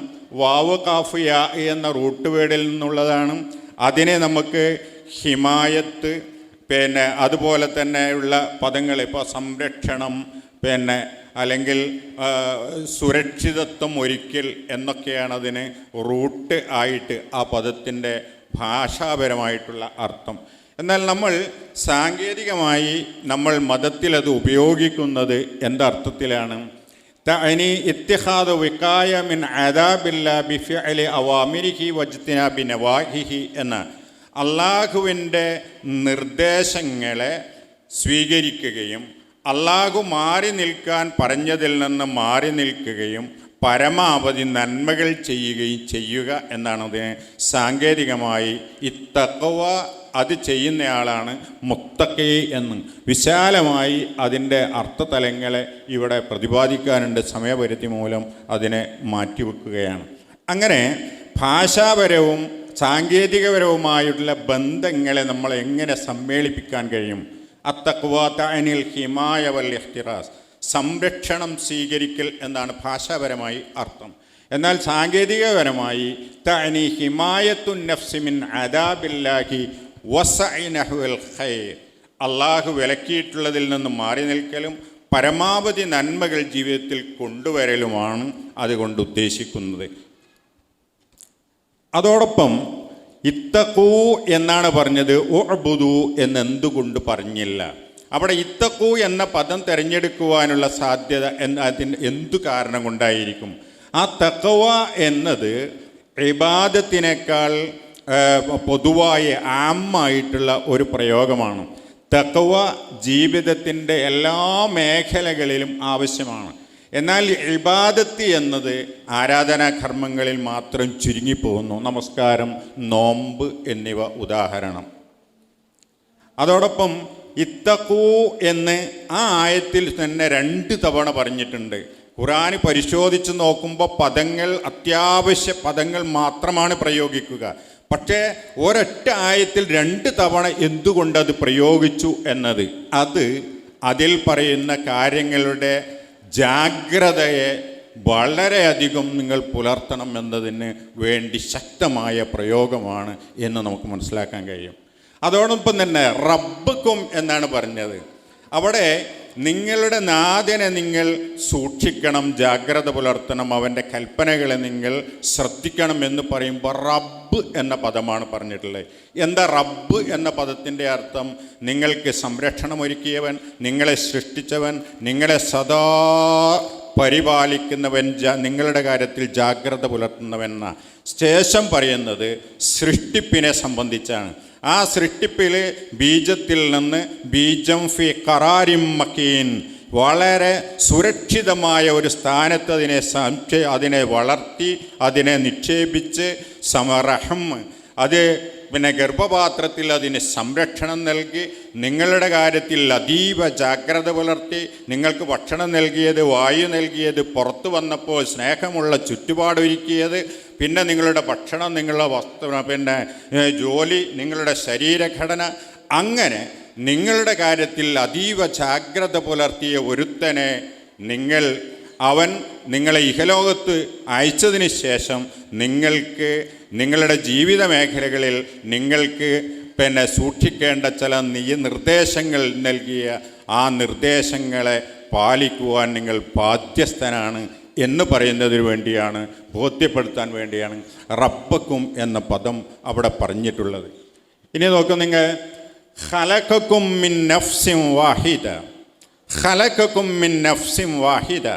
Speaker 3: വാവ് കാഫ് യാ എന്ന റൂട്ട് വേർഡിൽ നിന്നുള്ളതാണ്. അതിനെ നമുക്ക് ഹിമായത്ത് അതുപോലെ തന്നെയുള്ള പദങ്ങൾ, ഇപ്പോൾ സംരക്ഷണം അല്ലെങ്കിൽ സുരക്ഷിതത്വം ഒരുക്കൽ എന്നൊക്കെയാണ് അതിന് റൂട്ട് ആയിട്ട് ആ പദത്തിൻ്റെ ഭാഷാപരമായിട്ടുള്ള അർത്ഥം. എന്നാൽ നമ്മൾ സാങ്കേതികമായി നമ്മൾ മതത്തിൽ അത് ഉപയോഗിക്കുന്നത് എന്തർത്ഥത്തിലാണ്? തഅനി ഇത്തിഖാദു വിഖായ മിൻ അദാബില്ലാ ബിഫിഅലി അവാമിരിഹി വജ്തിനാബി നവാഹിഹി എന്ന അള്ളാഹുവിൻ്റെ നിർദ്ദേശങ്ങളെ സ്വീകരിക്കുകയും അള്ളാഹു മാറി നിൽക്കാൻ പറഞ്ഞതിൽ നിന്ന് മാറി നിൽക്കുകയും പരമാവധി നന്മകൾ ചെയ്യുക എന്നാണ് അതിനെ സാങ്കേതികമായി. ഈ തഖ്വ അത് ചെയ്യുന്നയാളാണ് മുത്തഖി എന്നും വിശാലമായി അതിൻ്റെ അർത്ഥതലങ്ങളെ ഇവിടെ പ്രതിപാദിക്കാനുണ്ട്. സമയപരിധി മൂലം അതിനെ മാറ്റിവെക്കുകയാണ്. അങ്ങനെ ഭാഷാപരവും സാങ്കേതികപരവുമായിട്ടുള്ള ബന്ധങ്ങളെ നമ്മൾ എങ്ങനെ സമ്മേളിപ്പിക്കാൻ കഴിയും? അത്തഖ്വ തഅനിൽ ഹിമായ വൽ ഇഹ്തിറാസ്, സംരക്ഷണം സ്വീകരിക്കൽ എന്നാണ് ഭാഷാപരമായി അർത്ഥം. എന്നാൽ സാങ്കേതികപരമായി തഅനി ഹിമായത്തുൻ നഫ്സി മിൻ അദാബില്ലാഹി വസഇ നഹ്വൽ ഖൈർ, അള്ളാഹു വിലക്കിയിട്ടുള്ളതിൽ നിന്ന് മാറി നിൽക്കലും പരമാവധി നന്മകൾ ജീവിതത്തിൽ കൊണ്ടുവരലുമാണ് അതുകൊണ്ട് ഉദ്ദേശിക്കുന്നത്. അതോടൊപ്പം ഇത്തഖൂ എന്നാണ് പറഞ്ഞത്, ഉഅ്ബുദു എന്നെന്തുകൊണ്ട് പറഞ്ഞില്ല? അവിടെ ഇത്തഖൂ എന്ന പദം തിരഞ്ഞെടുക്കുവാനുള്ള സാധ്യത അതിന് എന്തു കാരണം കൊണ്ടായിരിക്കും? ആ തഖ്വ എന്നത് ഇബാദത്തിനേക്കാൾ പൊതുവായ ആമായിട്ടുള്ള ഒരു പ്രയോഗമാണ്. തഖ്വ ജീവിതത്തിൻ്റെ എല്ലാ മേഖലകളിലും ആവശ്യമാണ്. എന്നാൽ ഇബാദത്ത് എന്നത് ആരാധനാകർമ്മങ്ങളിൽ മാത്രം ചുരുങ്ങിപ്പോകുന്നു. നമസ്കാരം, നോമ്പ് എന്നിവ ഉദാഹരണം. അതോടൊപ്പം ഇത്തഖൂ എന്ന് ആ ആയത്തിൽ തന്നെ 2 തവണ പറഞ്ഞിട്ടുണ്ട്. ഖുർആൻ പരിശോധിച്ച് നോക്കുമ്പോൾ പദങ്ങൾ അത്യാവശ്യ പദങ്ങൾ മാത്രമാണ് പ്രയോഗിക്കുക. പക്ഷേ ഒരൊറ്റ ആയത്തിൽ 2 തവണ എന്തുകൊണ്ടത് പ്രയോഗിച്ചു എന്നത് അതിൽ പറയുന്ന കാര്യങ്ങളുടെ ജാഗ്രതയെ വളരെയധികം നിങ്ങൾ പുലർത്തണം എന്നതിന് വേണ്ടി ശക്തമായ പ്രയോഗമാണ് എന്ന് നമുക്ക് മനസ്സിലാക്കാൻ കഴിയും. അതോടൊപ്പം തന്നെ റബ്ബക്കും എന്നാണ് പറഞ്ഞത്. അവിടെ നിങ്ങളുടെ നാഥനെ നിങ്ങൾ സൂക്ഷിക്കണം, ജാഗ്രത പുലർത്തണം, അവൻ്റെ കൽപ്പനകളെ നിങ്ങൾ ശ്രദ്ധിക്കണം എന്ന് പറയുമ്പോൾ റബ്ബ് എന്ന പദമാണ് പറഞ്ഞിട്ടുള്ളത്. എന്താ റബ്ബ് എന്ന പദത്തിൻ്റെ അർത്ഥം? നിങ്ങൾക്ക് സംരക്ഷണമൊരുക്കിയവൻ, നിങ്ങളെ സൃഷ്ടിച്ചവൻ, നിങ്ങളെ സദാ പരിപാലിക്കുന്നവൻ, നിങ്ങളുടെ കാര്യത്തിൽ ജാഗ്രത പുലർത്തുന്നവൻ എന്ന. ശേഷം പറയുന്നത് സൃഷ്ടിപ്പിനെ സംബന്ധിച്ചാണ്. ആ സൃഷ്ടിപ്പിൽ ബീജത്തിൽ നിന്ന് ബീജം ഫി ഖറാരിം മക്കീൻ, വളരെ സുരക്ഷിതമായ ഒരു സ്ഥാനത്ത് അതിനെ വളർത്തി, അതിനെ നിക്ഷേപിച്ച് സമറഹം, അത് പിന്നെ ഗർഭപാത്രത്തിൽ അതിന് സംരക്ഷണം നൽകി, നിങ്ങളുടെ കാര്യത്തിൽ അതീവ ജാഗ്രത പുലർത്തി, നിങ്ങൾക്ക് ഭക്ഷണം നൽകിയത്, വായു നൽകിയത്, പുറത്തു വന്നപ്പോൾ സ്നേഹമുള്ള ചുറ്റുപാടൊരുക്കിയത്, പിന്നെ നിങ്ങളുടെ ഭക്ഷണം, നിങ്ങളുടെ വസ്തു, പിന്നെ ജോലി, നിങ്ങളുടെ ശരീരഘടന, അങ്ങനെ നിങ്ങളുടെ കാര്യത്തിൽ അതീവ ജാഗ്രത പുലർത്തിയ ഒരുത്തനെ അവൻ നിങ്ങളെ ഇഹലോകത്ത് അയച്ചതിന് ശേഷം നിങ്ങൾക്ക് നിങ്ങളുടെ ജീവിത മേഖലകളിൽ നിങ്ങൾക്ക് പിന്നെ സൂക്ഷിക്കേണ്ട ചില നിർദ്ദേശങ്ങൾ നൽകിയ ആ നിർദ്ദേശങ്ങളെ പാലിക്കുവാൻ നിങ്ങൾ ബാധ്യസ്ഥനാണ് എന്ന് പറയുന്നതിന് വേണ്ടിയാണ്, ബോധ്യപ്പെടുത്താൻ വേണ്ടിയാണ് റബ്ബക്കും എന്ന പദം അവിടെ പറഞ്ഞിട്ടുള്ളത്. ഇനി നോക്കൂ നിങ്ങൾ, ഖലഖക്കും മിൻ നഫ്സിൻ വാഹിദ, ഖലഖക്കും മിൻ നഫ്സിൻ വാഹിദ,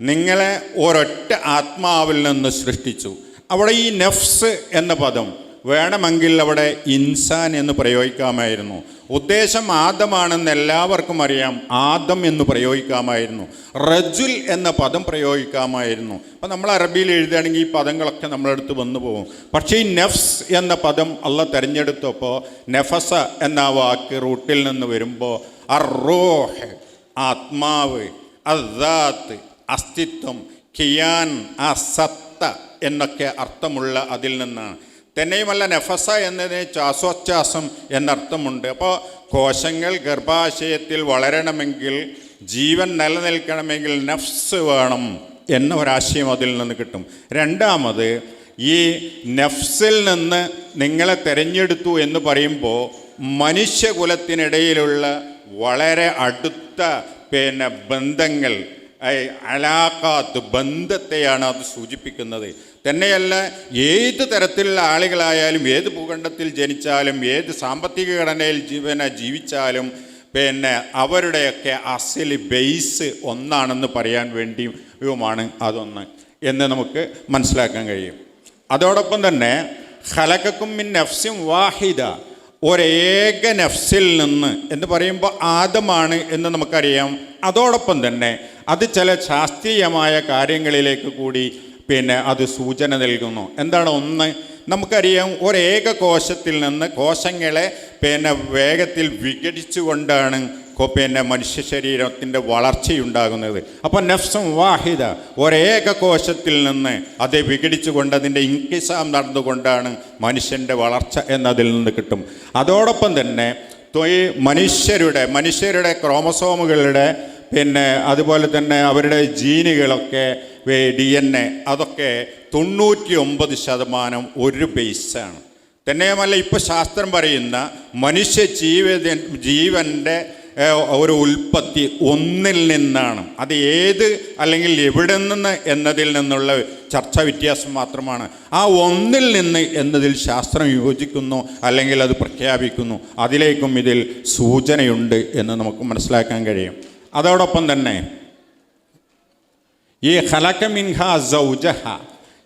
Speaker 3: നിങ്ങളെ ഒരൊറ്റ ആത്മാവിൽ നിന്ന് സൃഷ്ടിച്ചു. അവിടെ ഈ നഫ്സ് എന്ന പദം വേണമെങ്കിൽ അവിടെ ഇൻസാൻ എന്ന് പ്രയോഗിക്കാമായിരുന്നു. ഉദ്ദേശം ആദമാണെന്ന് എല്ലാവർക്കും അറിയാം, ആദം എന്ന് പ്രയോഗിക്കാമായിരുന്നു. റജുൽ എന്ന പദം പ്രയോഗിക്കാമായിരുന്നു. അപ്പം നമ്മൾ അറബിയിൽ എഴുതുകയാണെങ്കിൽ ഈ പദങ്ങളൊക്കെ നമ്മളടുത്ത് വന്നു പോകും. പക്ഷേ ഈ നഫ്സ് എന്ന പദം അള്ളാഹ് തിരഞ്ഞെടുത്തപ്പോൾ നഫസ എന്ന വാക്ക് റൂട്ടിൽ നിന്ന് വരുമ്പോൾ അർറൂഹ്, ആത്മാവ്, അദാത്ത്, അസ്തിത്വം, കിയാൻ, ആ സത്ത എന്നൊക്കെ അർത്ഥമുള്ള അതിൽ നിന്നാണ്. തന്നെയുമല്ല നഫസ എന്നതിന് ശ്വാസോച്ഛ്വാസം എന്നർത്ഥമുണ്ട്. അപ്പോൾ കോശങ്ങൾ ഗർഭാശയത്തിൽ വളരണമെങ്കിൽ, ജീവൻ നിലനിൽക്കണമെങ്കിൽ നഫ്സ് വേണം എന്ന ഒരാശയം അതിൽ നിന്ന് കിട്ടും. രണ്ടാമത്, ഈ നഫ്സിൽ നിന്ന് നിങ്ങളെ തിരഞ്ഞെടുത്തു എന്ന് പറയുമ്പോൾ മനുഷ്യകുലത്തിനിടയിലുള്ള വളരെ അടുത്ത ബന്ധങ്ങൾ, അലാഖാത്ത്, ബന്ധത്തെയാണ് അത് സൂചിപ്പിക്കുന്നത്. തന്നെയല്ല, ഏത് തരത്തിലുള്ള ആളുകളായാലും, ഏത് ഭൂഖണ്ഡത്തിൽ ജനിച്ചാലും, ഏത് സാമ്പത്തിക ഘടനയിൽ ജീവിച്ചാലും അവരുടെയൊക്കെ അസല് ബേസ് ഒന്നാണെന്ന് പറയാൻ വേണ്ടിയുമാണ് അതൊന്ന് എന്ന് നമുക്ക് മനസ്സിലാക്കാൻ കഴിയും. അതോടൊപ്പം തന്നെ ഖലഖക്കും മിൻ നഫ്സിൻ വാഹിദ, ഒരേക നഫ്സിൽ നിന്ന് എന്ന് പറയുമ്പോൾ ആദമാണ് എന്ന് നമുക്കറിയാം. അതോടൊപ്പം തന്നെ അത് ചില ശാസ്ത്രീയമായ കാര്യങ്ങളിലേക്ക് കൂടി അത് സൂചന നൽകുന്നു. എന്താണ്? ഒന്ന്, നമുക്കറിയാം ഒരേക കോശത്തിൽ നിന്ന് കോശങ്ങളെ വേഗത്തിൽ വിഘടിച്ചുകൊണ്ടാണ് മനുഷ്യ ശരീരത്തിൻ്റെ വളർച്ചയുണ്ടാകുന്നത്. അപ്പോൾ നഫ്സും വാഹിദ, ഒരേക കോശത്തിൽ നിന്ന് അത് വിഘടിച്ചുകൊണ്ട് അതിൻ്റെ ഇൻകിസാം നടന്നുകൊണ്ടാണ് മനുഷ്യൻ്റെ വളർച്ച എന്നതിൽ നിന്ന് കിട്ടും. അതോടൊപ്പം തന്നെ മനുഷ്യരുടെ ക്രോമസോമുകളുടെ അതുപോലെ തന്നെ അവരുടെ ജീനുകളൊക്കെ DNA അതൊക്കെ 99% ഒരു ബേസാണ്. തന്നെയുമല്ല, ഇപ്പോൾ ശാസ്ത്രം പറയുന്ന മനുഷ്യ ജീവൻ്റെ ഒരു ഉൽപ്പത്തി ഒന്നിൽ നിന്നാണ്. അത് ഏത് അല്ലെങ്കിൽ എവിടെ നിന്ന് എന്നതിൽ നിന്നുള്ള ചർച്ച വ്യത്യാസം മാത്രമാണ്. ആ ഒന്നിൽ നിന്ന് എന്നതിൽ ശാസ്ത്രം യോജിക്കുന്നു, അല്ലെങ്കിൽ അത് പ്രഖ്യാപിക്കുന്നു. അതിലേക്കും ഇതിൽ സൂചനയുണ്ട് എന്ന് നമുക്ക് മനസ്സിലാക്കാൻ കഴിയും. അതോടൊപ്പം തന്നെ ഈ ഖലഖ മിൻഹാ സൗജഹ,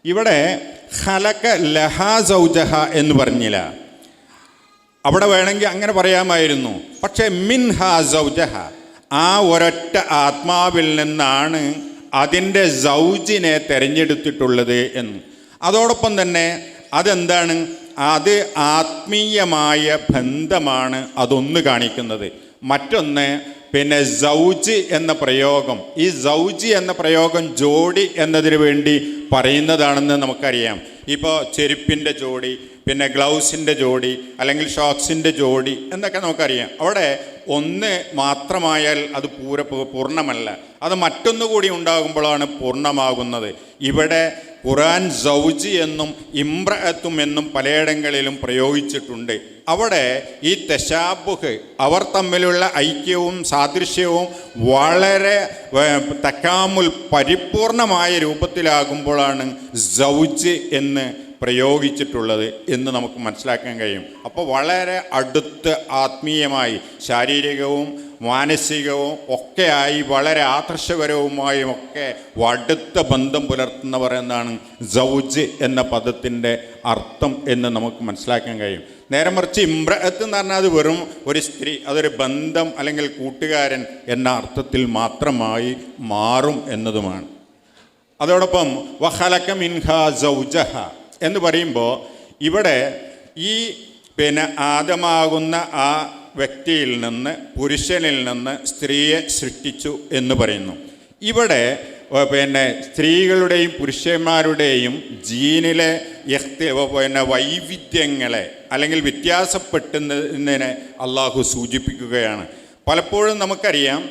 Speaker 3: ഇവിടെ ഖലഖ ലഹാ സൗജഹ എന്ന് പറഞ്ഞില്ല. അവിടെ വേണമെങ്കിൽ അങ്ങനെ പറയാമായിരുന്നു. പക്ഷേ മിൻഹാ സൗജഹ, ആ ഒരൊറ്റ ആത്മാവിൽ നിന്നാണ് അതിൻ്റെ സൗജിനെ തിരഞ്ഞെടുത്തിട്ടുള്ളത് എന്ന്. അതോടൊപ്പം തന്നെ അതെന്താണ്? അത് ആത്മീയമായ ബന്ധമാണ് അതൊന്ന് കാണിക്കുന്നത്. മറ്റൊന്ന് സൗജ് എന്ന പ്രയോഗം, ഈ സൗജ് എന്ന പ്രയോഗം ജോഡി എന്നതിന് വേണ്ടി പറയുന്നതാണെന്ന് നമുക്കറിയാം. ഇപ്പോൾ ചെരുപ്പിൻ്റെ ജോഡി, ഗ്ലൗസിൻ്റെ ജോഡി, അല്ലെങ്കിൽ ഷോക്സിൻ്റെ ജോഡി എന്നൊക്കെ നമുക്കറിയാം. അവിടെ ഒന്ന് മാത്രമായാൽ അത് പൂർണ്ണമല്ല, അത് മറ്റൊന്നുകൂടി ഉണ്ടാകുമ്പോഴാണ് പൂർണ്ണമാകുന്നത്. ഇവിടെ ഖുർആൻ സൗജ് എന്നും ഇംറഅത്തും എന്നും പലയിടങ്ങളിലും പ്രയോഗിച്ചിട്ടുണ്ട്. അവിടെ ഈ തശാബുഹ്, അവർ തമ്മിലുള്ള ഐക്യവും സാദൃശ്യവും വളരെ തക്കാമുൽ പരിപൂർണമായ രൂപത്തിലാകുമ്പോഴാണ് സൗജ് എന്ന് പ്രയോഗിച്ചിട്ടുള്ളത് എന്ന് നമുക്ക് മനസ്സിലാക്കാൻ കഴിയും. അപ്പോൾ വളരെ അടുത്ത് ആത്മീയമായി, ശാരീരികവും മാനസികവും ഒക്കെയായി വളരെ ആദർശപരവുമായും ഒക്കെ അടുത്ത ബന്ധം പുലർത്തുന്നവർ എന്നാണ് സൗജ് എന്ന പദത്തിൻ്റെ അർത്ഥം എന്ന് നമുക്ക് മനസ്സിലാക്കാൻ കഴിയും. നേരെ മറിച്ച് ഇംറഅത്ത് എന്ന് പറഞ്ഞാൽ അത് വെറും ഒരു സ്ത്രീ, അതൊരു ബന്ധം അല്ലെങ്കിൽ കൂട്ടുകാരൻ എന്ന അർത്ഥത്തിൽ മാത്രമായി മാറും എന്നതുമാണ്. അതോടൊപ്പം വഖലക മിൻഹാ സൗജഹ എന്ന് പറയുമ്പോൾ ഇവിടെ ഈ ആദമാകുന്ന ആ വ്യക്തിയിൽ നിന്ന്, പുരുഷനിൽ നിന്ന് സ്ത്രീയെ സൃഷ്ടിച്ചു എന്ന് പറയുന്നു. ഇവിടെ സ്ത്രീകളുടെയും പുരുഷന്മാരുടെയും ജീനിലെ വൈവിധ്യങ്ങളെ അല്ലെങ്കിൽ വ്യത്യാസപ്പെടുന്നതിനെ അള്ളാഹു സൂചിപ്പിക്കുകയാണ്. പലപ്പോഴും നമുക്കറിയാം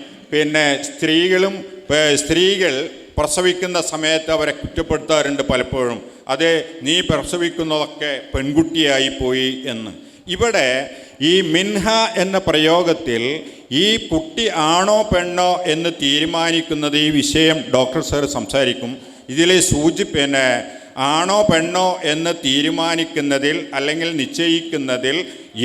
Speaker 3: സ്ത്രീകൾ പ്രസവിക്കുന്ന സമയത്ത് അവരെ കുറ്റപ്പെടുത്താറുണ്ട് പലപ്പോഴും. അത് നീ പ്രസവിക്കുന്നതൊക്കെ പെൺകുട്ടിയായി പോയി എന്ന്. ഇവിടെ ഈ മിൻഹ എന്ന പ്രയോഗത്തിൽ ഈ കുട്ടി ആണോ പെണ്ണോ എന്ന് തീരുമാനിക്കുന്നത്, ഈ വിഷയം ഡോക്ടർ സാർ സംസാരിക്കും. ഇതിൽ ആണോ പെണ്ണോ എന്ന് തീരുമാനിക്കുന്നതിൽ അല്ലെങ്കിൽ നിശ്ചയിക്കുന്നതിൽ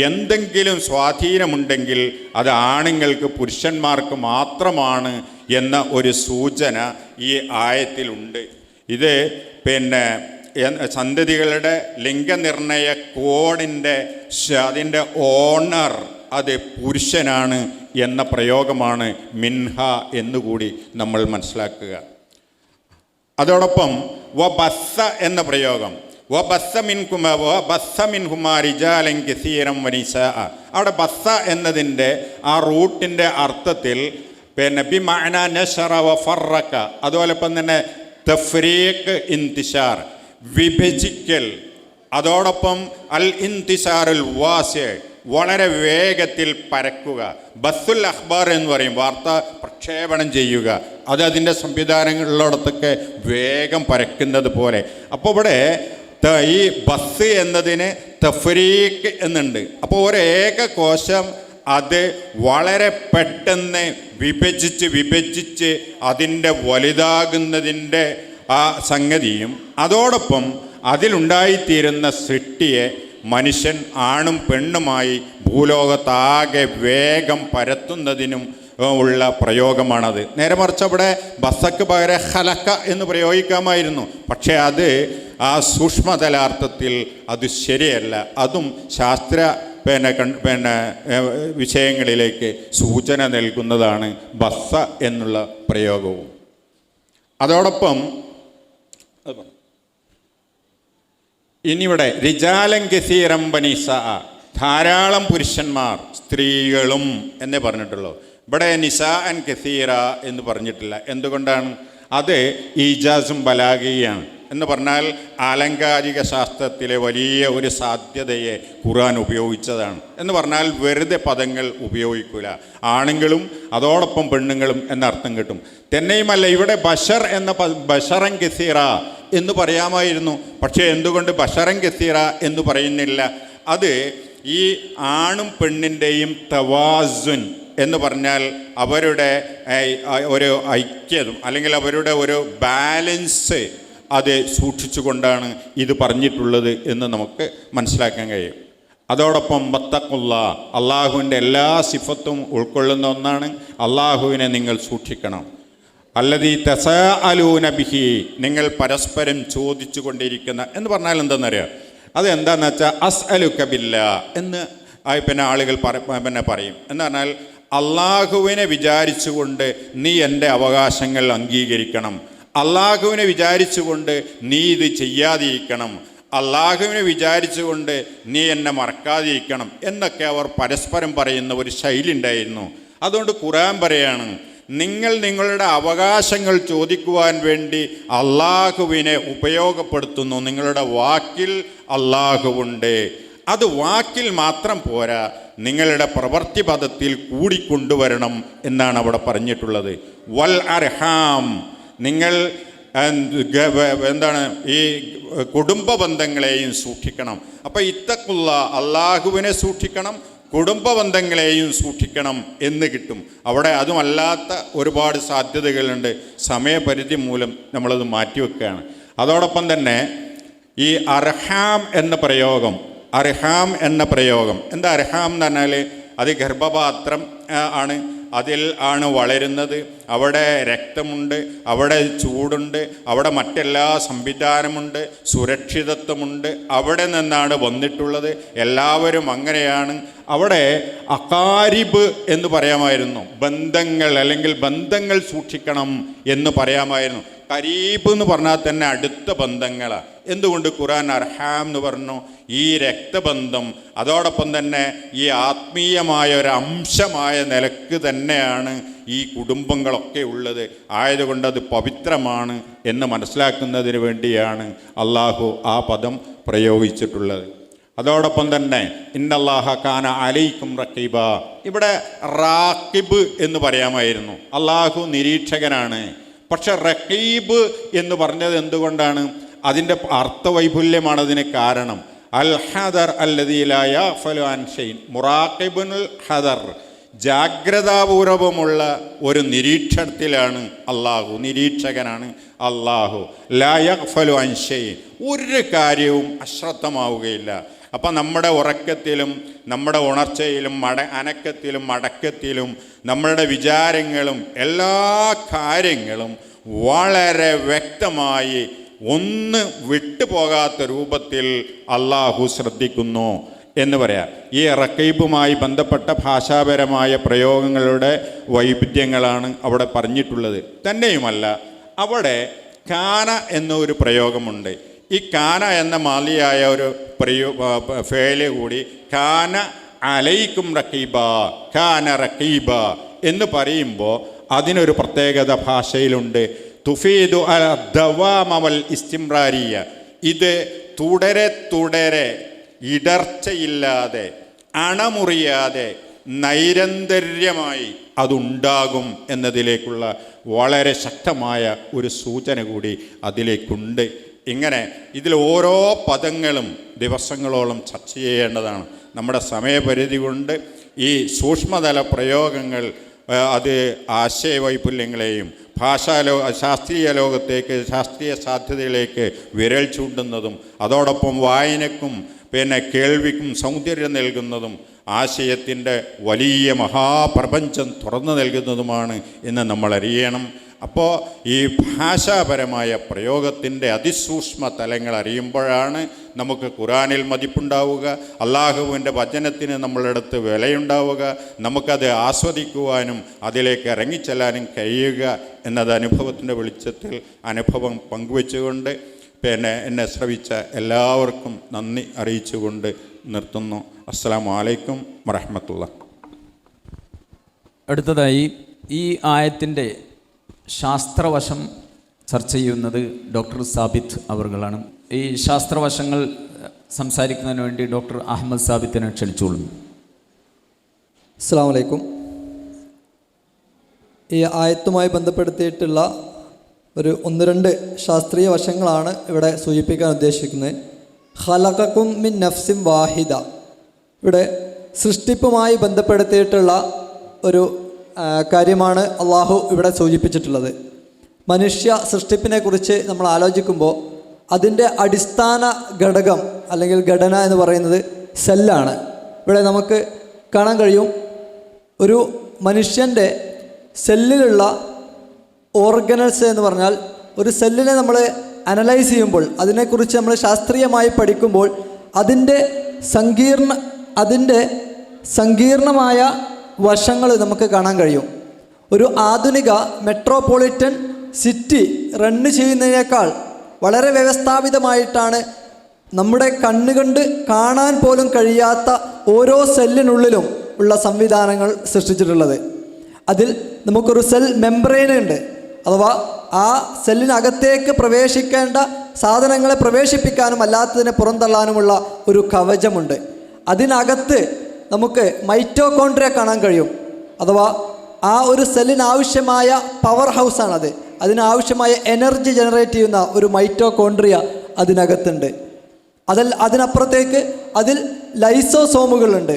Speaker 3: എന്തെങ്കിലും സ്വാധീനമുണ്ടെങ്കിൽ അത് ആണുങ്ങൾക്ക് പുരുഷന്മാർക്ക് മാത്രമാണ് എന്ന ഒരു സൂചന ഈ ആയത്തിലുണ്ട്. ഇത് സന്തതികളുടെ ലിംഗനിർണയ കോഡിൻ്റെ അതിൻ്റെ ഓണർ അത് പുരുഷനാണ് എന്ന പ്രയോഗമാണ് മിൻഹ എന്നുകൂടി നമ്മൾ മനസ്സിലാക്കുക. അതോടൊപ്പം വബസ്സ എന്ന പ്രയോഗം, അവിടെ ബസ്സ എന്നതിൻ്റെ ആ റൂട്ടിൻ്റെ അർത്ഥത്തിൽ ബിമഅന നശറ വഫറക, അതോടൊപ്പം തന്നെ തഫ്രീഖ്, ഇന്തിശാർ, വിഭജിക്കൽ, അതോടൊപ്പം അൽ ഇന്തിശാറുൽ വാസി, വളരെ വേഗത്തിൽ പരക്കുക. ബസ്സുൽ അഖ്ബാർ എന്ന് പറയും, വാർത്ത പ്രക്ഷേപണം ചെയ്യുക. അത് അതിൻ്റെ സംവിധാനങ്ങളിലോടത്തൊക്കെ വേഗം പരക്കുന്നത് പോലെ. അപ്പോൾ ഇവിടെ ഈ ബസ് എന്നതിന് തഫ്രീഖ് എന്നുണ്ട്. അപ്പോൾ ഒരേക കോശം അത് വളരെ പെട്ടെന്ന് വിഭജിച്ച് അതിൻ്റെ വലുതാകുന്നതിൻ്റെ ആ സംഗതിയും, അതോടൊപ്പം അതിലുണ്ടായിത്തീരുന്ന സൃഷ്ടിയെ മനുഷ്യൻ ആണും പെണ്ണുമായി ഭൂലോകത്താകെ വേഗം പരത്തുന്നതിനും ഉള്ള പ്രയോഗമാണത്. നേരെ മറിച്ച് അവിടെ ബസ്സക്ക് പകരം ഖലക എന്ന് പ്രയോഗിക്കാമായിരുന്നു. പക്ഷേ അത് ആ സൂക്ഷ്മതലാർത്ഥത്തിൽ അത് ശരിയല്ല. അതും ശാസ്ത്ര വിഷയങ്ങളിലേക്ക് സൂചന നൽകുന്നതാണ് ബസ്സ എന്നുള്ള പ്രയോഗവും. അതോടൊപ്പം ഇനിവിടെ റിജാലൻ കസീറൻ വനിസാ, ധാരാളം പുരുഷന്മാർ സ്ത്രീകളും എന്നേ പറഞ്ഞിട്ടുള്ളൂ. ഇവിടെ നിസാഅൻ കസീറ എന്ന് പറഞ്ഞിട്ടില്ല. എന്തുകൊണ്ടാണ്? അത് ഈജാസും ബലാഗിയാണ്. എന്ന് പറഞ്ഞാൽ ആലങ്കാരിക ശാസ്ത്രത്തിലെ വലിയ ഒരു സാധ്യതയെ ഖുർആൻ ഉപയോഗിച്ചതാണ്. എന്ന് പറഞ്ഞാൽ വെറുതെ പദങ്ങൾ ഉപയോഗിക്കില്ല. ആണുങ്ങളും അതോടൊപ്പം പെണ്ണുങ്ങളും എന്നർത്ഥം കിട്ടും. തന്നെയുമല്ല, ഇവിടെ ബഷർ എന്ന ബഷറൻ കസീറ എന്ന് പറയാമായിരുന്നു. പക്ഷേ എന്തുകൊണ്ട് ബഷറൻ കസീറ എന്ന് പറയുന്നില്ല? അത് ഈ ആണും പെണ്ണിൻ്റെയും തവാസുൻ എന്ന് പറഞ്ഞാൽ അവരുടെ ഒരു ഐക്യതും അല്ലെങ്കിൽ അവരുടെ ഒരു ബാലൻസ് അത് സൂക്ഷിച്ചുകൊണ്ടാണ് ഇത് പറഞ്ഞിട്ടുള്ളത് എന്ന് നമുക്ക് മനസ്സിലാക്കാൻ കഴിയും. അതോടൊപ്പം വത്തഖുള്ള, അള്ളാഹുവിൻ്റെ എല്ലാ സിഫത്തും ഉൾക്കൊള്ളുന്ന ഒന്നാണ്. അള്ളാഹുവിനെ നിങ്ങൾ സൂക്ഷിക്കണം. അല്ലദീ തസാഅലൂന ബിഹി, നിങ്ങൾ പരസ്പരം ചോദിച്ചു കൊണ്ടിരിക്കുന്ന എന്ന് പറഞ്ഞാൽ എന്താണെന്നറിയാം? അതെന്താണെന്ന് വെച്ചാൽ അസ്അലുക ബില്ലാ എന്ന് ആളുകൾ പറയും. എന്ന് പറഞ്ഞാൽ അള്ളാഹുവിനെ വിചാരിച്ചുകൊണ്ട് നീ എൻ്റെ അവകാശങ്ങൾ അംഗീകരിക്കണം, അള്ളാഹുവിനെ വിചാരിച്ചുകൊണ്ട് നീ ഇത് ചെയ്യാതിരിക്കണം, അള്ളാഹുവിനെ വിചാരിച്ചുകൊണ്ട് നീ എന്നെ മറക്കാതിരിക്കണം എന്നൊക്കെ അവർ പരസ്പരം പറയുന്ന ഒരു ശൈലി ഉണ്ടായിരുന്നു. അതുകൊണ്ട് ഖുർആൻ പറയാണ്, നിങ്ങൾ നിങ്ങളുടെ അവകാശങ്ങൾ ചോദിക്കുവാൻ വേണ്ടി അള്ളാഹുവിനെ ഉപയോഗപ്പെടുത്തുന്നു. നിങ്ങളുടെ വാക്കിൽ അള്ളാഹുവുണ്ട്. അത് വാക്കിൽ മാത്രം പോരാ, നിങ്ങളുടെ പ്രവൃത്തി പദത്തിൽ കൂടിക്കൊണ്ടുവരണം എന്നാണ് അവിടെ പറഞ്ഞിട്ടുള്ളത്. വൽ അർഹാം, നിങ്ങൾ എന്താണ് ഈ കുടുംബ ബന്ധങ്ങളെയും സൂക്ഷിക്കണം. അപ്പോൾ ഇത്തഖുള്ള, അള്ളാഹുവിനെ സൂക്ഷിക്കണം, കുടുംബ ബന്ധങ്ങളെയും സൂക്ഷിക്കണം എന്ന് കിട്ടും. അവിടെ അതുമല്ലാത്ത ഒരുപാട് സാധ്യതകളുണ്ട്. സമയപരിധി മൂലം നമ്മളത് മാറ്റിവെക്കുകയാണ്. അതോടൊപ്പം തന്നെ ഈ അർഹാം എന്ന പ്രയോഗം, എന്താ അർഹാം എന്ന് പറഞ്ഞാൽ അത് ഗർഭപാത്രം ആണ്, അതിൽ ആണ് വളരുന്നത്. അവിടെ രക്തമുണ്ട്, അവിടെ ചൂടുണ്ട്, അവിടെ മറ്റെല്ലാ സംവിധാനമുണ്ട്, സുരക്ഷിതത്വമുണ്ട്. അവിടെ നിന്നാണ് വന്നിട്ടുള്ളത്. എല്ലാവരും അങ്ങനെയാണ്. അവിടെ അകാരിബ് എന്ന് പറയാമായിരുന്നു, ബന്ധങ്ങൾ അല്ലെങ്കിൽ ബന്ധങ്ങൾ സൂക്ഷിക്കണം എന്ന് പറയാമായിരുന്നു. കരീബ് എന്ന് പറഞ്ഞാൽ തന്നെ അടുത്ത ബന്ധങ്ങളാണ്. എന്തുകൊണ്ട് ഖുർആൻ അർഹാം എന്ന് പറഞ്ഞു? ഈ രക്തബന്ധം അതോടൊപ്പം തന്നെ ഈ ആത്മീയമായ ഒരു അംശമായ നിലക്ക് തന്നെയാണ് ഈ കുടുംബങ്ങളൊക്കെ ഉള്ളത്. ആയതുകൊണ്ട് അത് പവിത്രമാണ് എന്ന് മനസ്സിലാക്കുന്നതിന് വേണ്ടിയാണ് അള്ളാഹു ആ പദം പ്രയോഗിച്ചിട്ടുള്ളത്. അതോടൊപ്പം തന്നെ ഇന്നല്ലാഹ കാന അലൈക്കും റഖീബ, ഇവിടെ റാഖിബ് എന്ന് പറയാമായിരുന്നു. അള്ളാഹു നിരീക്ഷകനാണ്. പക്ഷെ റഖീബ് എന്ന് പറഞ്ഞത് എന്തുകൊണ്ടാണ്? അതിൻ്റെ അർത്ഥവൈപുല്യമാണ് അതിന് കാരണം. അൽ ഹദർ അല്ലദീ ലാ യഗ്ഫലു അൻ ഷൈഇൻ, മുറാഖിബുൽ ഹദർ, ജാഗ്രതാപൂർവമുള്ള ഒരു നിരീക്ഷണത്തിലാണ് അള്ളാഹു, നിരീക്ഷകനാണ് അള്ളാഹു. ലാ യഗ്ഫലു അൻ ഷൈഇൻ, ഒരു കാര്യവും അശ്രദ്ധമാവുകയില്ല. അപ്പം നമ്മുടെ ഉറക്കത്തിലും നമ്മുടെ ഉണർച്ചയിലും അനക്കത്തിലും മടക്കത്തിലും നമ്മളുടെ വിചാരങ്ങളും എല്ലാ കാര്യങ്ങളും വളരെ വ്യക്തമായി ഒന്ന് വിട്ടുപോകാത്ത രൂപത്തിൽ അള്ളാഹു ശ്രദ്ധിക്കുന്നു എന്ന് പറയാം. ഈ റഖീബുമായി ബന്ധപ്പെട്ട ഭാഷാപരമായ പ്രയോഗങ്ങളുടെ വൈവിധ്യങ്ങളാണ് അവിടെ പറഞ്ഞിട്ടുള്ളത്. തന്നെയുമല്ല, അവിടെ കാന എന്നൊരു പ്രയോഗമുണ്ട്. ഈ കാന എന്ന മാലിയായ ഒരു ഫേല് കൂടി കാന അലൈക്കും റഖീബ, കാന റഖീബ എന്ന് പറയുമ്പോൾ അതിനൊരു പ്രത്യേകത ഭാഷയിലുണ്ട്. തുഫീദു അൽ ദവാമ വൽ ഇസ്തിംറാരിയ, ഇത് തുടരെ തുടരെ ഇടർച്ചയില്ലാതെ അണമുറിയാതെ നൈരന്തര്യമായി അതുണ്ടാകും എന്നതിലേക്കുള്ള വളരെ ശക്തമായ ഒരു സൂചന കൂടി അതിലേക്കുണ്ട്. ഇങ്ങനെ ഇതിൽ ഓരോ പദങ്ങളും ദിവസങ്ങളോളം ചർച്ച ചെയ്യേണ്ടതാണ്. നമ്മുടെ സമയപരിധി കൊണ്ട് ഈ സൂക്ഷ്മതല പ്രയോഗങ്ങൾ അത് ആശയവൈപുല്യങ്ങളെയും ശാസ്ത്രീയ ലോകത്തേക്ക്, ശാസ്ത്രീയ സാധ്യതയിലേക്ക് വിരൽ ചൂണ്ടുന്നതും അതോടൊപ്പം വായനക്കും കേൾവിക്കും സൗന്ദര്യം നൽകുന്നതും ആശയത്തിൻ്റെ വലിയ മഹാപ്രപഞ്ചം തുറന്നു നൽകുന്നതുമാണ് എന്ന് നമ്മൾ അറിയണം. അപ്പോൾ ഈ ഭാഷാപരമായ പ്രയോഗത്തിൻ്റെ അതിസൂക്ഷ്മ തലങ്ങൾ അറിയുമ്പോഴാണ് നമുക്ക് ഖുർആനിൽ മതിപ്പുണ്ടാവുക, അള്ളാഹുവിൻ്റെ വചനത്തിന് നമ്മളുടെ വിലയുണ്ടാവുക, നമുക്കത് ആസ്വദിക്കുവാനും അതിലേക്ക് ഇറങ്ങിച്ചെല്ലാനും കഴിയുക എന്നത് അനുഭവത്തിൻ്റെ വെളിച്ചത്തിൽ അനുഭവം പങ്കുവെച്ചുകൊണ്ട് എന്നെ ശ്രവിച്ച എല്ലാവർക്കും നന്ദി അറിയിച്ചുകൊണ്ട് നിർത്തുന്നു. അസ്സലാമു അലൈക്കും വറഹ്മത്തുള്ളാഹി.
Speaker 1: അടുത്തതായി ഈ ആയത്തിൻ്റെ ശാസ്ത്രവശം ചർച്ച ചെയ്യുന്നത് ഡോക്ടർ സാബിത്ത് അവർകളാണ്. ഈ ശാസ്ത്രവശങ്ങൾ സംസാരിക്കുന്നതിന് വേണ്ടി ഡോക്ടർ അഹമ്മദ് സാബിത്തിനെ ക്ഷണിച്ചോളുന്നു.
Speaker 4: അസ്സലാമു അലൈക്കും. ഈ ആയത്തുമായി ബന്ധപ്പെടുത്തിയിട്ടുള്ള ഒരു 1-2 ശാസ്ത്രീയ വശങ്ങളാണ് ഇവിടെ സൂചിപ്പിക്കാൻ ഉദ്ദേശിക്കുന്നത്. ഖലഖക്കും മിൻ നഫ്സിൻ വാഹിദ, ഇവിടെ സൃഷ്ടിപ്പുമായി ബന്ധപ്പെടുത്തിയിട്ടുള്ള ഒരു കാര്യമാണ് അള്ളാഹു ഇവിടെ സൂചിപ്പിച്ചിട്ടുള്ളത്. മനുഷ്യ സൃഷ്ടിപ്പിനെ കുറിച്ച് നമ്മൾ ആലോചിക്കുമ്പോൾ അതിൻ്റെ അടിസ്ഥാന ഘടകം അല്ലെങ്കിൽ ഘടന എന്ന് പറയുന്നത് സെല്ലാണ്. ഇവിടെ നമുക്ക് കാണാൻ കഴിയും, ഒരു മനുഷ്യൻ്റെ സെല്ലിലുള്ള ഓർഗനൽസ് എന്ന് പറഞ്ഞാൽ, ഒരു സെല്ലിനെ നമ്മൾ അനലൈസ് ചെയ്യുമ്പോൾ, അതിനെക്കുറിച്ച് നമ്മൾ ശാസ്ത്രീയമായി പഠിക്കുമ്പോൾ അതിൻ്റെ സങ്കീർണമായ വശങ്ങൾ നമുക്ക് കാണാൻ കഴിയും. ഒരു ആധുനിക മെട്രോപൊളിറ്റൻ സിറ്റി റണ്ണ് ചെയ്യുന്നതിനേക്കാൾ വളരെ വ്യവസ്ഥാപിതമായിട്ടാണ് നമ്മുടെ കണ്ണുകൊണ്ട് കാണാൻ പോലും കഴിയാത്ത ഓരോ സെല്ലിനുള്ളിലും ഉള്ള സംവിധാനങ്ങൾ സൃഷ്ടിച്ചിട്ടുള്ളത്. അതിൽ നമുക്കൊരു സെൽ മെംബ്രെയിൻ ഉണ്ട്, അഥവാ ആ സെല്ലിനകത്തേക്ക് പ്രവേശിക്കേണ്ട സാധനങ്ങളെ പ്രവേശിപ്പിക്കാനും അല്ലാത്തതിനെ പുറന്തള്ളാനുമുള്ള ഒരു കവചമുണ്ട്. അതിനകത്ത് നമുക്ക് മൈറ്റോകോൺട്രിയ കാണാൻ കഴിയും, അഥവാ ആ ഒരു സെല്ലിന് ആവശ്യമായ പവർ ഹൗസാണത്. അതിനാവശ്യമായ എനർജി ജനറേറ്റ് ചെയ്യുന്ന ഒരു മൈറ്റോകോൺട്രിയ അതിനകത്തുണ്ട്. അതിനപ്പുറത്തേക്ക് അതിൽ ലൈസോസോമുകളുണ്ട്.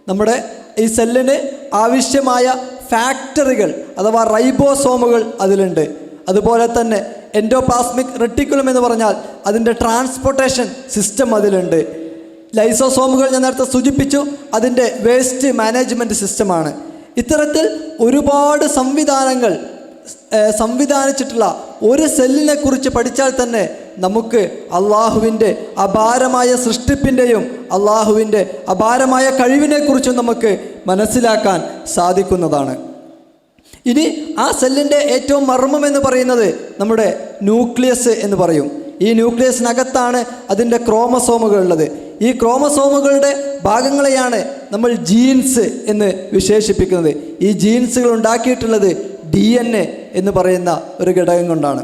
Speaker 4: നമ്മുടെ ഈ സെല്ലിന് ആവശ്യമായ ഫാക്ടറികൾ അഥവാ റൈബോസോമുകൾ അതിലുണ്ട്. അതുപോലെ തന്നെ എൻഡോപ്ലാസ്മിക് റെട്ടിക്കുലം എന്ന് പറഞ്ഞാൽ അതിൻ്റെ ട്രാൻസ്പോർട്ടേഷൻ സിസ്റ്റം അതിലുണ്ട്. ലൈസോസോമുകൾ ഞാൻ നേരത്തെ സൂചിപ്പിച്ചു, അതിൻ്റെ വേസ്റ്റ് മാനേജ്മെൻറ്റ് സിസ്റ്റമാണ്. ഇത്തരത്തിൽ ഒരുപാട് സംവിധാനിച്ചിട്ടുള്ള ഒരു സെല്ലിനെ കുറിച്ച് പഠിച്ചാൽ തന്നെ നമുക്ക് അള്ളാഹുവിൻ്റെ അപാരമായ സൃഷ്ടിപ്പിൻ്റെയും അള്ളാഹുവിൻ്റെ അപാരമായ കഴിവിനെക്കുറിച്ചും നമുക്ക് മനസ്സിലാക്കാൻ സാധിക്കുന്നതാണ്. ഇനി ആ സെല്ലിൻ്റെ ഏറ്റവും മർമ്മം എന്ന് പറയുന്നത് നമ്മുടെ ന്യൂക്ലിയസ് എന്ന് പറയും. ഈ ന്യൂക്ലിയസിനകത്താണ് അതിൻ്റെ ക്രോമസോമുകൾ ഉള്ളത്. ഈ ക്രോമസോമുകളുടെ ഭാഗങ്ങളെയാണ് നമ്മൾ ജീൻസ് എന്ന് വിശേഷിപ്പിക്കുന്നത്. ഈ ജീൻസുകൾ ഉണ്ടാക്കിയിട്ടുള്ളത് DNA എന്ന് പറയുന്ന ഒരു ഘടകം കൊണ്ടാണ്.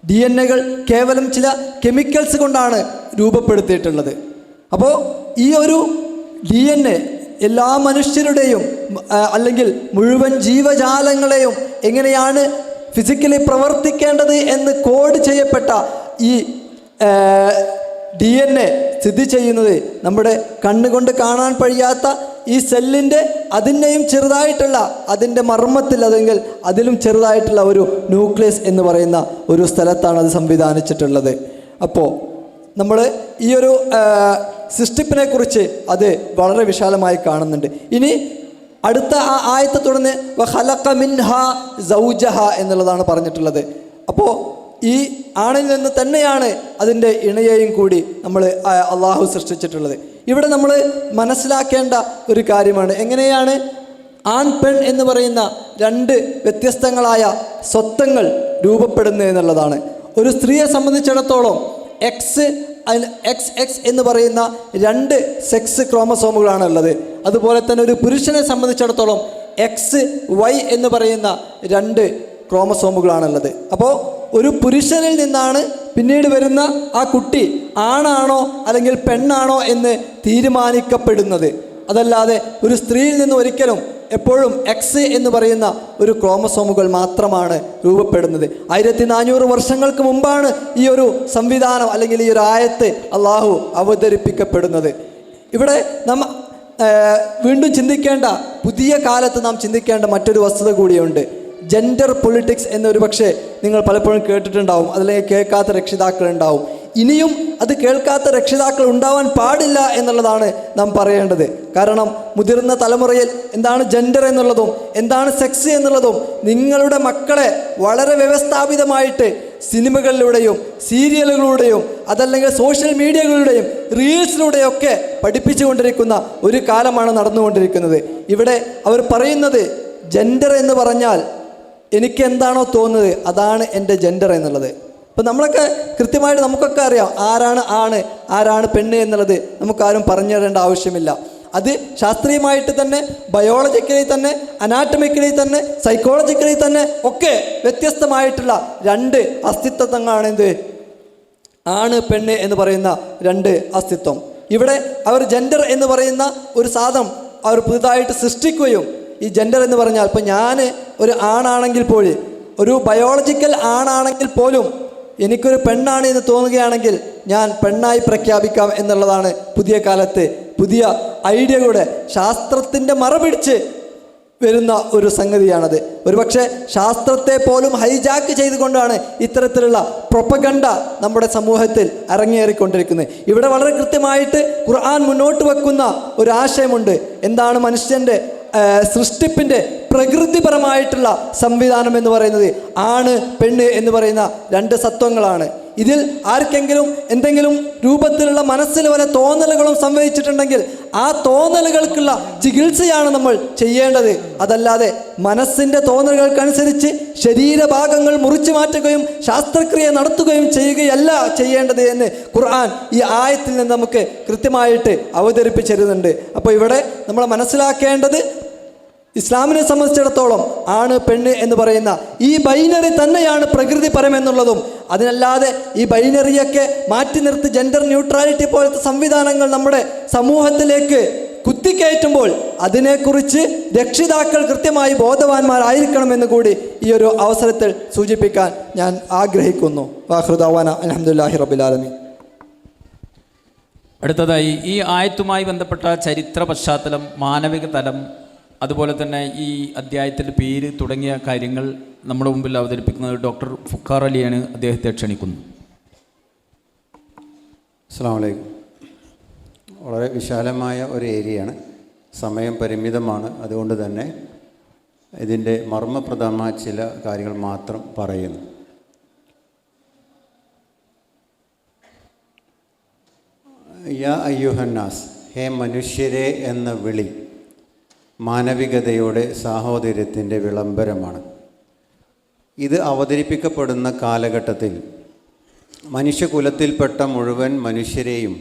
Speaker 4: DNA കേവലം ചില കെമിക്കൽസ് കൊണ്ടാണ് രൂപപ്പെടുത്തിയിട്ടുള്ളത്. അപ്പോൾ ഈ ഒരു DNA എല്ലാ മനുഷ്യരുടെയും അല്ലെങ്കിൽ മുഴുവൻ ജീവജാലങ്ങളെയും എങ്ങനെയാണ് ഫിസിക്കലി പ്രവർത്തിക്കേണ്ടത് എന്ന് കോഡ് ചെയ്യപ്പെട്ട ഈ DNA സ്ഥിതി ചെയ്യുന്നത് നമ്മുടെ കണ്ണുകൊണ്ട് കാണാൻ കഴിയാത്ത ഈ സെല്ലിൻ്റെ അതിൻ്റെയും ചെറുതായിട്ടുള്ള അതിൻ്റെ മർമ്മത്തിൽ അല്ലെങ്കിൽ അതിലും ചെറുതായിട്ടുള്ള ഒരു ന്യൂക്ലിയസ് എന്ന് പറയുന്ന ഒരു സ്ഥലത്താണ് അത് സംവിധാനിച്ചിട്ടുള്ളത്. അപ്പോൾ നമ്മൾ ഈ ഒരു സൃഷ്ടിപ്പിനെ കുറിച്ച് അത് വളരെ വിശാലമായി കാണുന്നുണ്ട്. ഇനി അടുത്ത ആ ആയത്തെ തുടർന്ന് വഖലഖ മിൻഹാ സൗജഹ എന്നുള്ളതാണ് പറഞ്ഞിട്ടുള്ളത്. അപ്പോൾ ഈ ആണിൽ നിന്ന് തന്നെയാണ് അതിൻ്റെ ഇണയെയും കൂടി നമ്മൾ അള്ളാഹു സൃഷ്ടിച്ചിട്ടുള്ളത്. ഇവിടെ നമ്മൾ മനസ്സിലാക്കേണ്ട ഒരു കാര്യമാണ് എങ്ങനെയാണ് ആൺ പെൺ എന്ന് പറയുന്ന രണ്ട് വ്യത്യസ്തങ്ങളായ സ്വത്വങ്ങൾ രൂപപ്പെടുന്നത് എന്നുള്ളതാണ്. ഒരു സ്ത്രീയെ സംബന്ധിച്ചിടത്തോളം XX എന്ന് പറയുന്ന രണ്ട് സെക്സ് ക്രോമസോമുകളാണ് ഉള്ളത്. അതുപോലെ തന്നെ ഒരു പുരുഷനെ സംബന്ധിച്ചിടത്തോളം XY എന്ന് പറയുന്ന രണ്ട് ക്രോമസോമുകളാണുള്ളത്. അപ്പോൾ ഒരു പുരുഷനിൽ നിന്നാണ് പിന്നീട് വരുന്ന ആ കുട്ടി ആണാണോ അല്ലെങ്കിൽ പെണ്ണാണോ എന്ന് തീരുമാനിക്കപ്പെടുന്നത്. അതല്ലാതെ ഒരു സ്ത്രീയിൽ നിന്ന് ഒരിക്കലും എപ്പോഴും X എന്ന് പറയുന്ന ഒരു ക്രോമസോമുകൾ മാത്രമാണ് രൂപപ്പെടുന്നത്. 1400 വർഷങ്ങൾക്ക് മുമ്പാണ് ഈ ഒരു സംവിധാനം അല്ലെങ്കിൽ ഈ ഒരു ആയത്ത് അള്ളാഹു അവതരിപ്പിക്കപ്പെടുന്നത്. ഇവിടെ വീണ്ടും ചിന്തിക്കേണ്ട, പുതിയ കാലത്ത് നാം ചിന്തിക്കേണ്ട മറ്റൊരു വസ്തുത കൂടിയുണ്ട്. ജെൻഡർ പൊളിറ്റിക്സ് എന്നൊരു പക്ഷേ നിങ്ങൾ പലപ്പോഴും കേട്ടിട്ടുണ്ടാവും, അതല്ലെങ്കിൽ കേൾക്കാത്ത രക്ഷിതാക്കളുണ്ടാവും. ഇനിയും അത് കേൾക്കാത്ത രക്ഷിതാക്കൾ ഉണ്ടാവാൻ പാടില്ല എന്നുള്ളതാണ് നാം പറയേണ്ടത്. കാരണം മുതിർന്ന തലമുറയിൽ എന്താണ് ജെൻഡർ എന്നുള്ളതും എന്താണ് സെക്സ് എന്നുള്ളതും നിങ്ങളുടെ മക്കളെ വളരെ വ്യവസ്ഥാപിതമായിട്ട് സിനിമകളിലൂടെയും സീരിയലുകളിലൂടെയും അതല്ലെങ്കിൽ സോഷ്യൽ മീഡിയകളുടെയും റീൽസിലൂടെയൊക്കെ പഠിപ്പിച്ചുകൊണ്ടിരിക്കുന്ന ഒരു കാലമാണ് നടന്നുകൊണ്ടിരിക്കുന്നത്. ഇവിടെ അവർ പറയുന്നത് ജെൻഡർ എന്ന് പറഞ്ഞാൽ എനിക്ക് എന്താണോ തോന്നുന്നത് അതാണ് എൻ്റെ ജെൻഡർ എന്നുള്ളത്. അപ്പോൾ നമ്മളൊക്കെ കൃത്യമായിട്ട് നമുക്കൊക്കെ അറിയാം ആരാണ് ആണ് ആരാണ് പെണ്ണ് എന്നുള്ളത് നമുക്കാരും പറഞ്ഞു തരേണ്ട ആവശ്യമില്ല. അത് ശാസ്ത്രീയമായിട്ട് തന്നെ ബയോളജിക്കലി തന്നെ അനാറ്റമിക്കലി തന്നെ സൈക്കോളജിക്കലി തന്നെ ഒക്കെ വ്യത്യസ്തമായിട്ടുള്ള രണ്ട് അസ്തിത്വങ്ങളാണ് എന്ത് ആണ് പെണ്ണ് എന്ന് പറയുന്ന രണ്ട് അസ്തിത്വം. ഇവിടെ അവർ ജെൻഡർ എന്ന് പറയുന്ന ഒരു സാധനം അവർ പുതുതായിട്ട് സൃഷ്ടിക്കുകയും ഈ ജെൻഡർ എന്ന് പറഞ്ഞാൽ ഇപ്പോൾ ഞാൻ ഒരു ആണാണെങ്കിൽ പോലും ഒരു ബയോളജിക്കൽ ആണാണെങ്കിൽ പോലും എനിക്കൊരു പെണ്ണാണ് എന്ന് തോന്നുകയാണെങ്കിൽ ഞാൻ പെണ്ണായി പ്രഖ്യാപിക്കാം എന്നുള്ളതാണ് പുതിയ കാലത്ത് പുതിയ ഐഡിയകളുടെ ശാസ്ത്രത്തിൻ്റെ മറപിടിച്ച് വരുന്ന ഒരു സംഗതിയാണത്. ഒരുപക്ഷെ ശാസ്ത്രത്തെ പോലും ഹൈജാക്ക് ചെയ്തുകൊണ്ടാണ് ഇത്തരത്തിലുള്ള പ്രൊപ്പഗണ്ട നമ്മുടെ സമൂഹത്തിൽ അരങ്ങേറിക്കൊണ്ടിരിക്കുന്നത്. ഇവിടെ വളരെ കൃത്യമായിട്ട് ഖുർആൻ മുന്നോട്ട് വെക്കുന്ന ഒരു ആശയമുണ്ട്. എന്താണ് മനുഷ്യൻ്റെ സൃഷ്ടിപ്പിൻ്റെ പ്രകൃതിപരമായിട്ടുള്ള സംവിധാനം എന്ന് പറയുന്നത് ആണ് പെണ്ണ് എന്ന് പറയുന്ന രണ്ട് സത്വങ്ങളാണ്. ഇതിൽ ആർക്കെങ്കിലും എന്തെങ്കിലും രൂപത്തിലുള്ള മനസ്സിൽ വല്ല തോന്നലുകളും സംഭവിച്ചിട്ടുണ്ടെങ്കിൽ ആ തോന്നലുകൾക്കുള്ള ചികിത്സയാണ് നമ്മൾ ചെയ്യേണ്ടത്. അതല്ലാതെ മനസ്സിൻ്റെ തോന്നലുകൾക്കനുസരിച്ച് ശരീരഭാഗങ്ങൾ മുറിച്ചു മാറ്റുകയും ശാസ്ത്രക്രിയ നടത്തുകയും ചെയ്യുകയല്ല ചെയ്യേണ്ടത് എന്ന് ഖുർആൻ ഈ ആയത്തിൽ നിന്ന് നമുക്ക് കൃത്യമായിട്ട് അവതരിപ്പിച്ചിരുന്നുണ്ട്. അപ്പോൾ ഇവിടെ നമ്മൾ മനസ്സിലാക്കേണ്ടത് ഇസ്ലാമിനെ സംബന്ധിച്ചിടത്തോളം ആണ് പെണ്ണ് എന്ന് പറയുന്ന ഈ ബൈനറി തന്നെയാണ് പ്രകൃതിപരം എന്നുള്ളതും അതിനല്ലാതെ ഈ ബൈനറിയൊക്കെ മാറ്റി നിർത്തി ജെൻഡർ ന്യൂട്രാലിറ്റി പോലത്തെ സംവിധാനങ്ങൾ നമ്മുടെ സമൂഹത്തിലേക്ക് കുത്തിക്കയറ്റുമ്പോൾ അതിനെക്കുറിച്ച് രക്ഷിതാക്കൾ കൃത്യമായി ബോധവാന്മാരായിരിക്കണമെന്ന് കൂടി ഈ ഒരു അവസരത്തിൽ സൂചിപ്പിക്കാൻ ഞാൻ ആഗ്രഹിക്കുന്നു. വാഹൃദാവാന അൽഹംദുലില്ലാഹി റബ്ബിൽ ആലമീൻ.
Speaker 1: അടുത്തതായി ഈ ആയത്തുമായി ബന്ധപ്പെട്ട ചരിത്ര പശ്ചാത്തലം, മാനവിക തലം, അതുപോലെ തന്നെ ഈ അധ്യായത്തിൻ്റെ പേര് തുടങ്ങിയ കാര്യങ്ങൾ നമ്മുടെ മുമ്പിൽ അവതരിപ്പിക്കുന്നത് ഡോക്ടർ ഫുഖാർ അലിയാണ്. അദ്ദേഹത്തെ ക്ഷണിക്കുന്നു.
Speaker 5: അസ്സലാമു അലൈക്കും. വളരെ വിശാലമായ ഒരു ഏരിയയാണ്, സമയം പരിമിതമാണ്. അതുകൊണ്ട് തന്നെ ഇതിൻ്റെ മർമ്മപ്രദമായ ചില കാര്യങ്ങൾ മാത്രം പറയുന്നു. യാ അയ്യുഹന്നാസ്, ഹേ മനുഷ്യരെ എന്ന വിളി മാനവികതയുടെ സാഹോദര്യത്തിൻ്റെ വിളംബരമാണ്. ഇത് അവതരിപ്പിക്കപ്പെടുന്ന കാലഘട്ടത്തിൽ മനുഷ്യകുലത്തിൽപ്പെട്ട മുഴുവൻ മനുഷ്യരെയും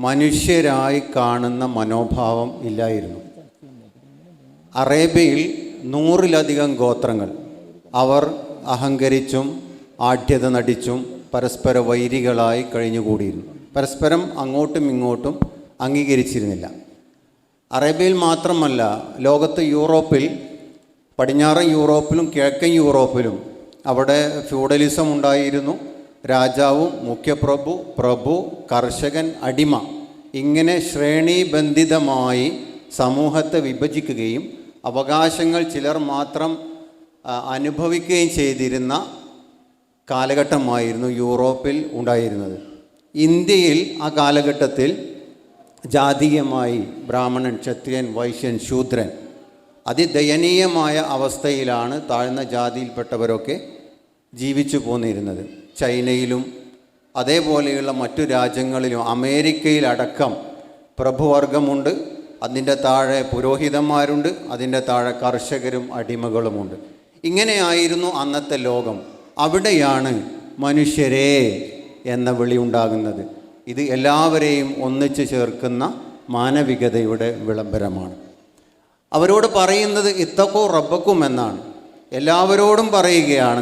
Speaker 5: മനുഷ്യരായി കാണുന്ന മനോഭാവം ഇല്ലായിരുന്നു. അറേബ്യയിൽ 100-ലധികം ഗോത്രങ്ങൾ. അവർ അഹങ്കരിച്ചും ആഢ്യത നടിച്ചും പരസ്പര വൈരികളായി കഴിഞ്ഞുകൂടിയിരുന്നു. പരസ്പരം അങ്ങോട്ടും ഇങ്ങോട്ടും അംഗീകരിച്ചിരുന്നില്ല. അറേബ്യയിൽ മാത്രമല്ല, ലോകത്ത് യൂറോപ്പിൽ, പടിഞ്ഞാറൻ യൂറോപ്പിലും കിഴക്കൻ യൂറോപ്പിലും അവിടെ ഫ്യൂഡലിസം ഉണ്ടായിരുന്നു. രാജാവും മുഖ്യപ്രഭു, പ്രഭു, കർഷകൻ, അടിമ, ഇങ്ങനെ ശ്രേണീബന്ധിതമായി സമൂഹത്തെ വിഭജിക്കുകയും അവകാശങ്ങൾ ചിലർ മാത്രം അനുഭവിക്കുകയും ചെയ്തിരുന്ന കാലഘട്ടമായിരുന്നു യൂറോപ്പിൽ ഉണ്ടായിരുന്നത്. ഇന്ത്യയിൽ ആ കാലഘട്ടത്തിൽ ജാതീയമായി ബ്രാഹ്മണൻ, ക്ഷത്രിയൻ, വൈശ്യൻ, ശൂദ്രൻ, അതിദയനീയമായ അവസ്ഥയിലാണ് താഴ്ന്ന ജാതിയിൽപ്പെട്ടവരൊക്കെ ജീവിച്ചു പോന്നിരുന്നത്. ചൈനയിലും അതേപോലെയുള്ള മറ്റു രാജ്യങ്ങളിലും അമേരിക്കയിലടക്കം പ്രഭുവർഗമുണ്ട്, അതിൻ്റെ താഴെ പുരോഹിതന്മാരുണ്ട്, അതിൻ്റെ താഴെ കർഷകരും അടിമകളുമുണ്ട്. ഇങ്ങനെയായിരുന്നു അന്നത്തെ ലോകം. അവിടെയാണ് മനുഷ്യരേ എന്ന വിളി ഉണ്ടാകുന്നത്. ഇത് എല്ലാവരെയും ഒന്നിച്ചു ചേർക്കുന്ന മാനവികതയുടെ വിളംബരമാണ്. അവരോട് പറയുന്നത് ഇത്തഖൂ റബ്ബക്കും എന്നാണ്. എല്ലാവരോടും പറയുകയാണ്,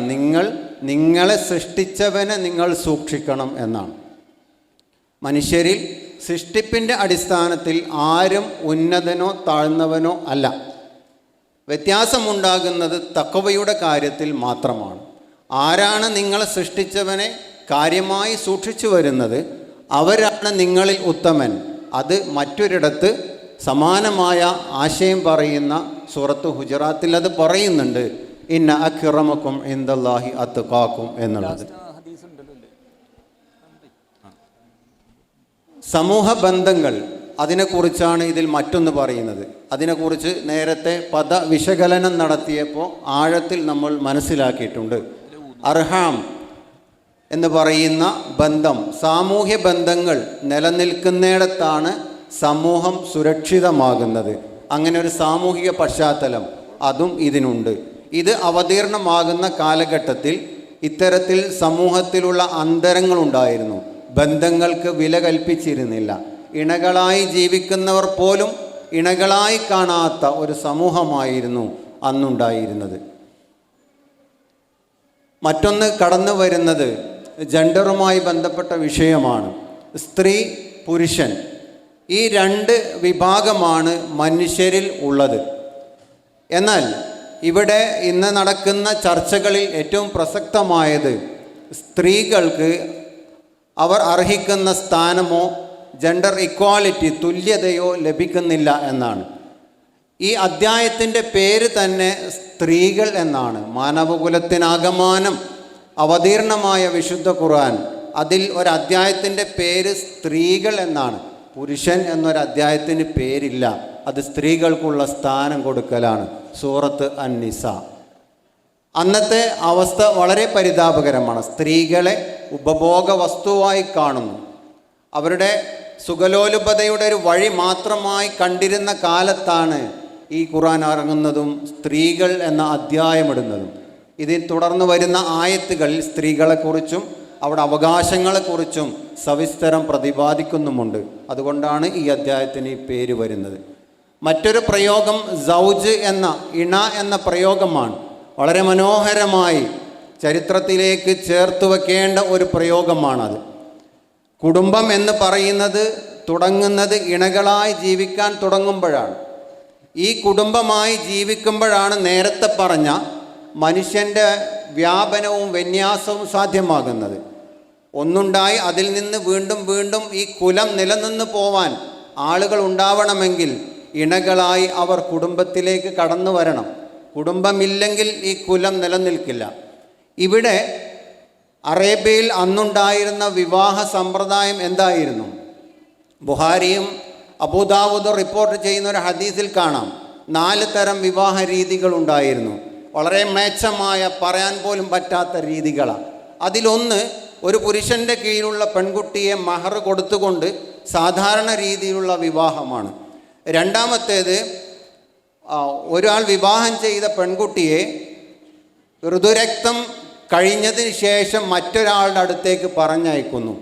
Speaker 5: നിങ്ങളെ സൃഷ്ടിച്ചവനെ നിങ്ങൾ സൂക്ഷിക്കണം എന്നാണ്. മനുഷ്യരിൽ സൃഷ്ടിപ്പിൻ്റെ അടിസ്ഥാനത്തിൽ ആരും ഉന്നതനോ താഴ്ന്നവനോ അല്ല. വ്യത്യാസമുണ്ടാകുന്നത് തഖ്വയുടെ കാര്യത്തിൽ മാത്രമാണ്. ആരാണ് നിങ്ങളെ സൃഷ്ടിച്ചവനെ കാര്യമായി സൂക്ഷിച്ചു വരുന്നത്, അവരാണ് നിങ്ങളിൽ ഉത്തമൻ. അത് മറ്റൊരിടത്ത് സമാനമായ ആശയം പറയുന്ന സൂറത്ത് ഹുജറാത്തിൽ അത് പറയുന്നുണ്ട്, ഇന്ന അക്റമക്കും ഇൻദല്ലാഹി അത്ഖാക്കും എന്നുള്ളത്. സമൂഹ ബന്ധങ്ങൾ, അതിനെക്കുറിച്ചാണ് ഇതിൽ മറ്റൊന്ന് പറയുന്നത്. അതിനെക്കുറിച്ച് നേരത്തെ പദവിശകലനം നടത്തിയപ്പോൾ ആഴത്തിൽ നമ്മൾ മനസ്സിലാക്കിയിട്ടുണ്ട്. അർഹാം എന്ന് പറയുന്ന ബന്ധം, സാമൂഹ്യ ബന്ധങ്ങൾ നിലനിൽക്കുന്നിടത്താണ് സമൂഹം സുരക്ഷിതമാകുന്നത്. അങ്ങനെ ഒരു സാമൂഹിക പശ്ചാത്തലം അതും ഇതിനുണ്ട്. ഇത് അവതീർണമാകുന്ന കാലഘട്ടത്തിൽ ഇത്തരത്തിൽ സമൂഹത്തിലുള്ള അന്തരങ്ങളുണ്ടായിരുന്നു. ബന്ധങ്ങൾക്ക് വില കൽപ്പിച്ചിരുന്നില്ല. ഇണകളായി ജീവിക്കുന്നവർ പോലും ഇണകളായി കാണാത്ത ഒരു സമൂഹമായിരുന്നു അന്നുണ്ടായിരുന്നത്. മറ്റൊന്ന് കടന്നു വരുന്നത് ജെൻഡറുമായി ബന്ധപ്പെട്ട വിഷയമാണ്. സ്ത്രീ, പുരുഷൻ, ഈ രണ്ട് വിഭാഗമാണ് മനുഷ്യരിൽ ഉള്ളത്. എന്നാൽ ഇവിടെ ഇന്ന് നടക്കുന്ന ചർച്ചകളിൽ ഏറ്റവും പ്രസക്തമായത് സ്ത്രീകൾക്ക് അവർ അർഹിക്കുന്ന സ്ഥാനമോ ജെൻഡർ ഇക്വാലിറ്റി, തുല്യതയോ ലഭിക്കുന്നില്ല എന്നാണ്. ഈ അദ്ധ്യായത്തിൻ്റെ പേര് തന്നെ സ്ത്രീകൾ എന്നാണ്. മാനവകുലത്തിനാകമാനം അവതീർണമായ വിശുദ്ധ ഖുർആൻ, അതിൽ ഒരധ്യായത്തിൻ്റെ പേര് സ്ത്രീകൾ എന്നാണ്. പുരുഷൻ എന്നൊരധ്യായത്തിന് പേരില്ല. അത് സ്ത്രീകൾക്കുള്ള സ്ഥാനം കൊടുക്കലാണ്. സൂറത്ത് അൻ-നിസ. അന്നത്തെ അവസ്ഥ വളരെ പരിതാപകരമാണ്. സ്ത്രീകളെ ഉപഭോഗ വസ്തുവായി കാണുന്നു. അവരുടെ സുഖലോലുപതയുടെ ഒരു വഴി മാത്രമായി കണ്ടിരുന്ന കാലത്താണ് ഈ ഖുർആൻ ഇറങ്ങുന്നതും സ്ത്രീകൾ എന്ന അധ്യായമിടുന്നതും. ഇതിൽ തുടർന്ന് വരുന്ന ആയത്തുകളിൽ സ്ത്രീകളെക്കുറിച്ചും അവിടെ അവകാശങ്ങളെക്കുറിച്ചും സവിസ്തരം പ്രതിപാദിക്കുന്നുമുണ്ട്. അതുകൊണ്ടാണ് ഈ അധ്യായത്തിന് ഈ പേര് വരുന്നത്. മറ്റൊരു പ്രയോഗം സൗജ് എന്ന, ഇണ എന്ന പ്രയോഗമാണ്. വളരെ മനോഹരമായി ചരിത്രത്തിലേക്ക് ചേർത്ത് വയ്ക്കേണ്ട ഒരു പ്രയോഗമാണത്. കുടുംബം എന്ന് പറയുന്നത് തുടങ്ങുന്നത് ഇണകളായി ജീവിക്കാൻ തുടങ്ങുമ്പോഴാണ്. ഈ കുടുംബമായി ജീവിക്കുമ്പോഴാണ് നേരത്തെ പറഞ്ഞ മനുഷ്യൻ്റെ വ്യാപനവും വിന്യാസവും സാധ്യമാകുന്നത്. ഒന്നുണ്ടായി അതിൽ നിന്ന് വീണ്ടും വീണ്ടും ഈ കുലം നിലനിന്ന് പോവാൻ ആളുകൾ ഉണ്ടാവണമെങ്കിൽ ഇണകളായി അവർ കുടുംബത്തിലേക്ക് കടന്നു വരണം. കുടുംബമില്ലെങ്കിൽ ഈ കുലം നിലനിൽക്കില്ല. ഇവിടെ അറേബ്യയിൽ അന്നുണ്ടായിരുന്ന വിവാഹ സമ്പ്രദായം എന്തായിരുന്നു? ബുഹാരിയും അബൂദാവൂദും റിപ്പോർട്ട് ചെയ്യുന്ന ഒരു ഹദീസിൽ കാണാം 4 തരം വിവാഹ രീതികൾ ഉണ്ടായിരുന്നു. വളരെ മേച്ഛമായ, പറയാൻ പോലും പറ്റാത്ത രീതികളാണ്. അതിലൊന്ന്, ഒരു പുരുഷൻ്റെ കീഴിലുള്ള പെൺകുട്ടിയെ മഹർ കൊടുത്തുകൊണ്ട് സാധാരണ രീതിയിലുള്ള വിവാഹമാണ്. രണ്ടാമത്തേത്, ഒരാൾ വിവാഹം ചെയ്ത പെൺകുട്ടിയെ ഋതുരക്തം കഴിഞ്ഞതിന് ശേഷം മറ്റൊരാളുടെ അടുത്തേക്ക് പറഞ്ഞയക്കുന്നു.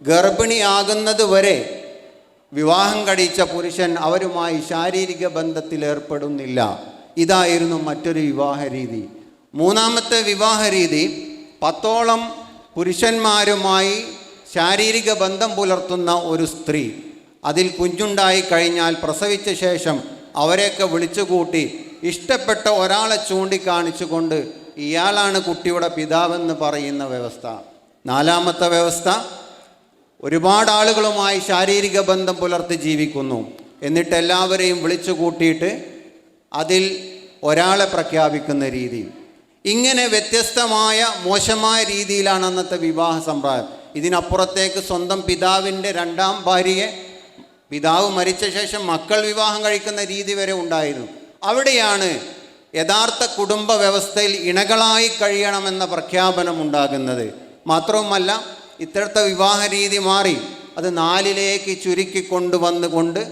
Speaker 5: ഗർഭിണിയാകുന്നത് വരെ വിവാഹം കഴിച്ച പുരുഷൻ അവരുമായി ശാരീരിക ബന്ധത്തിലേർപ്പെടുന്നില്ല. ഇതായിരുന്നു മറ്റൊരു വിവാഹ രീതി. മൂന്നാമത്തെ വിവാഹ രീതി, 10ഓളം പുരുഷന്മാരുമായി ശാരീരിക ബന്ധം പുലർത്തുന്ന ഒരു സ്ത്രീ. അതിൽ കുഞ്ഞുണ്ടായി കഴിഞ്ഞാൽ പ്രസവിച്ച ശേഷം അവരെയൊക്കെ വിളിച്ചുകൂട്ടി ഇഷ്ടപ്പെട്ട ഒരാളെ ചൂണ്ടിക്കാണിച്ചുകൊണ്ട് ഇയാളാണ് കുട്ടിയുടെ പിതാവെന്ന് പറയുന്ന വ്യവസ്ഥ. നാലാമത്തെ വ്യവസ്ഥ, ഒരുപാട് ആളുകളുമായി ശാരീരിക ബന്ധം പുലർത്തി ജീവിക്കുന്നു. എന്നിട്ട് എല്ലാവരെയും വിളിച്ചു കൂട്ടിയിട്ട് അതിൽ ഒരാളെ പ്രഖ്യാപിക്കുന്ന രീതി. ഇങ്ങനെ വ്യത്യസ്തമായ മോശമായ രീതിയിലാണ് അന്നത്തെ വിവാഹ സമ്പ്രദായം. ഇതിനപ്പുറത്തേക്ക് സ്വന്തം പിതാവിൻ്റെ 2ാം ഭാര്യയെ പിതാവ് മരിച്ച ശേഷം മക്കൾ വിവാഹം കഴിക്കുന്ന രീതി വരെ ഉണ്ടായിരുന്നു. അവിടെയാണ് യഥാർത്ഥ കുടുംബ വ്യവസ്ഥയിൽ ഇണകളായി കഴിയണമെന്ന പ്രഖ്യാപനം ഉണ്ടാകുന്നത്. മാത്രവുമല്ല, ഇത്തരത്തെ വിവാഹ രീതി മാറി അത് 4ലേക്ക് ചുരുക്കി കൊണ്ടുവന്നുകൊണ്ട്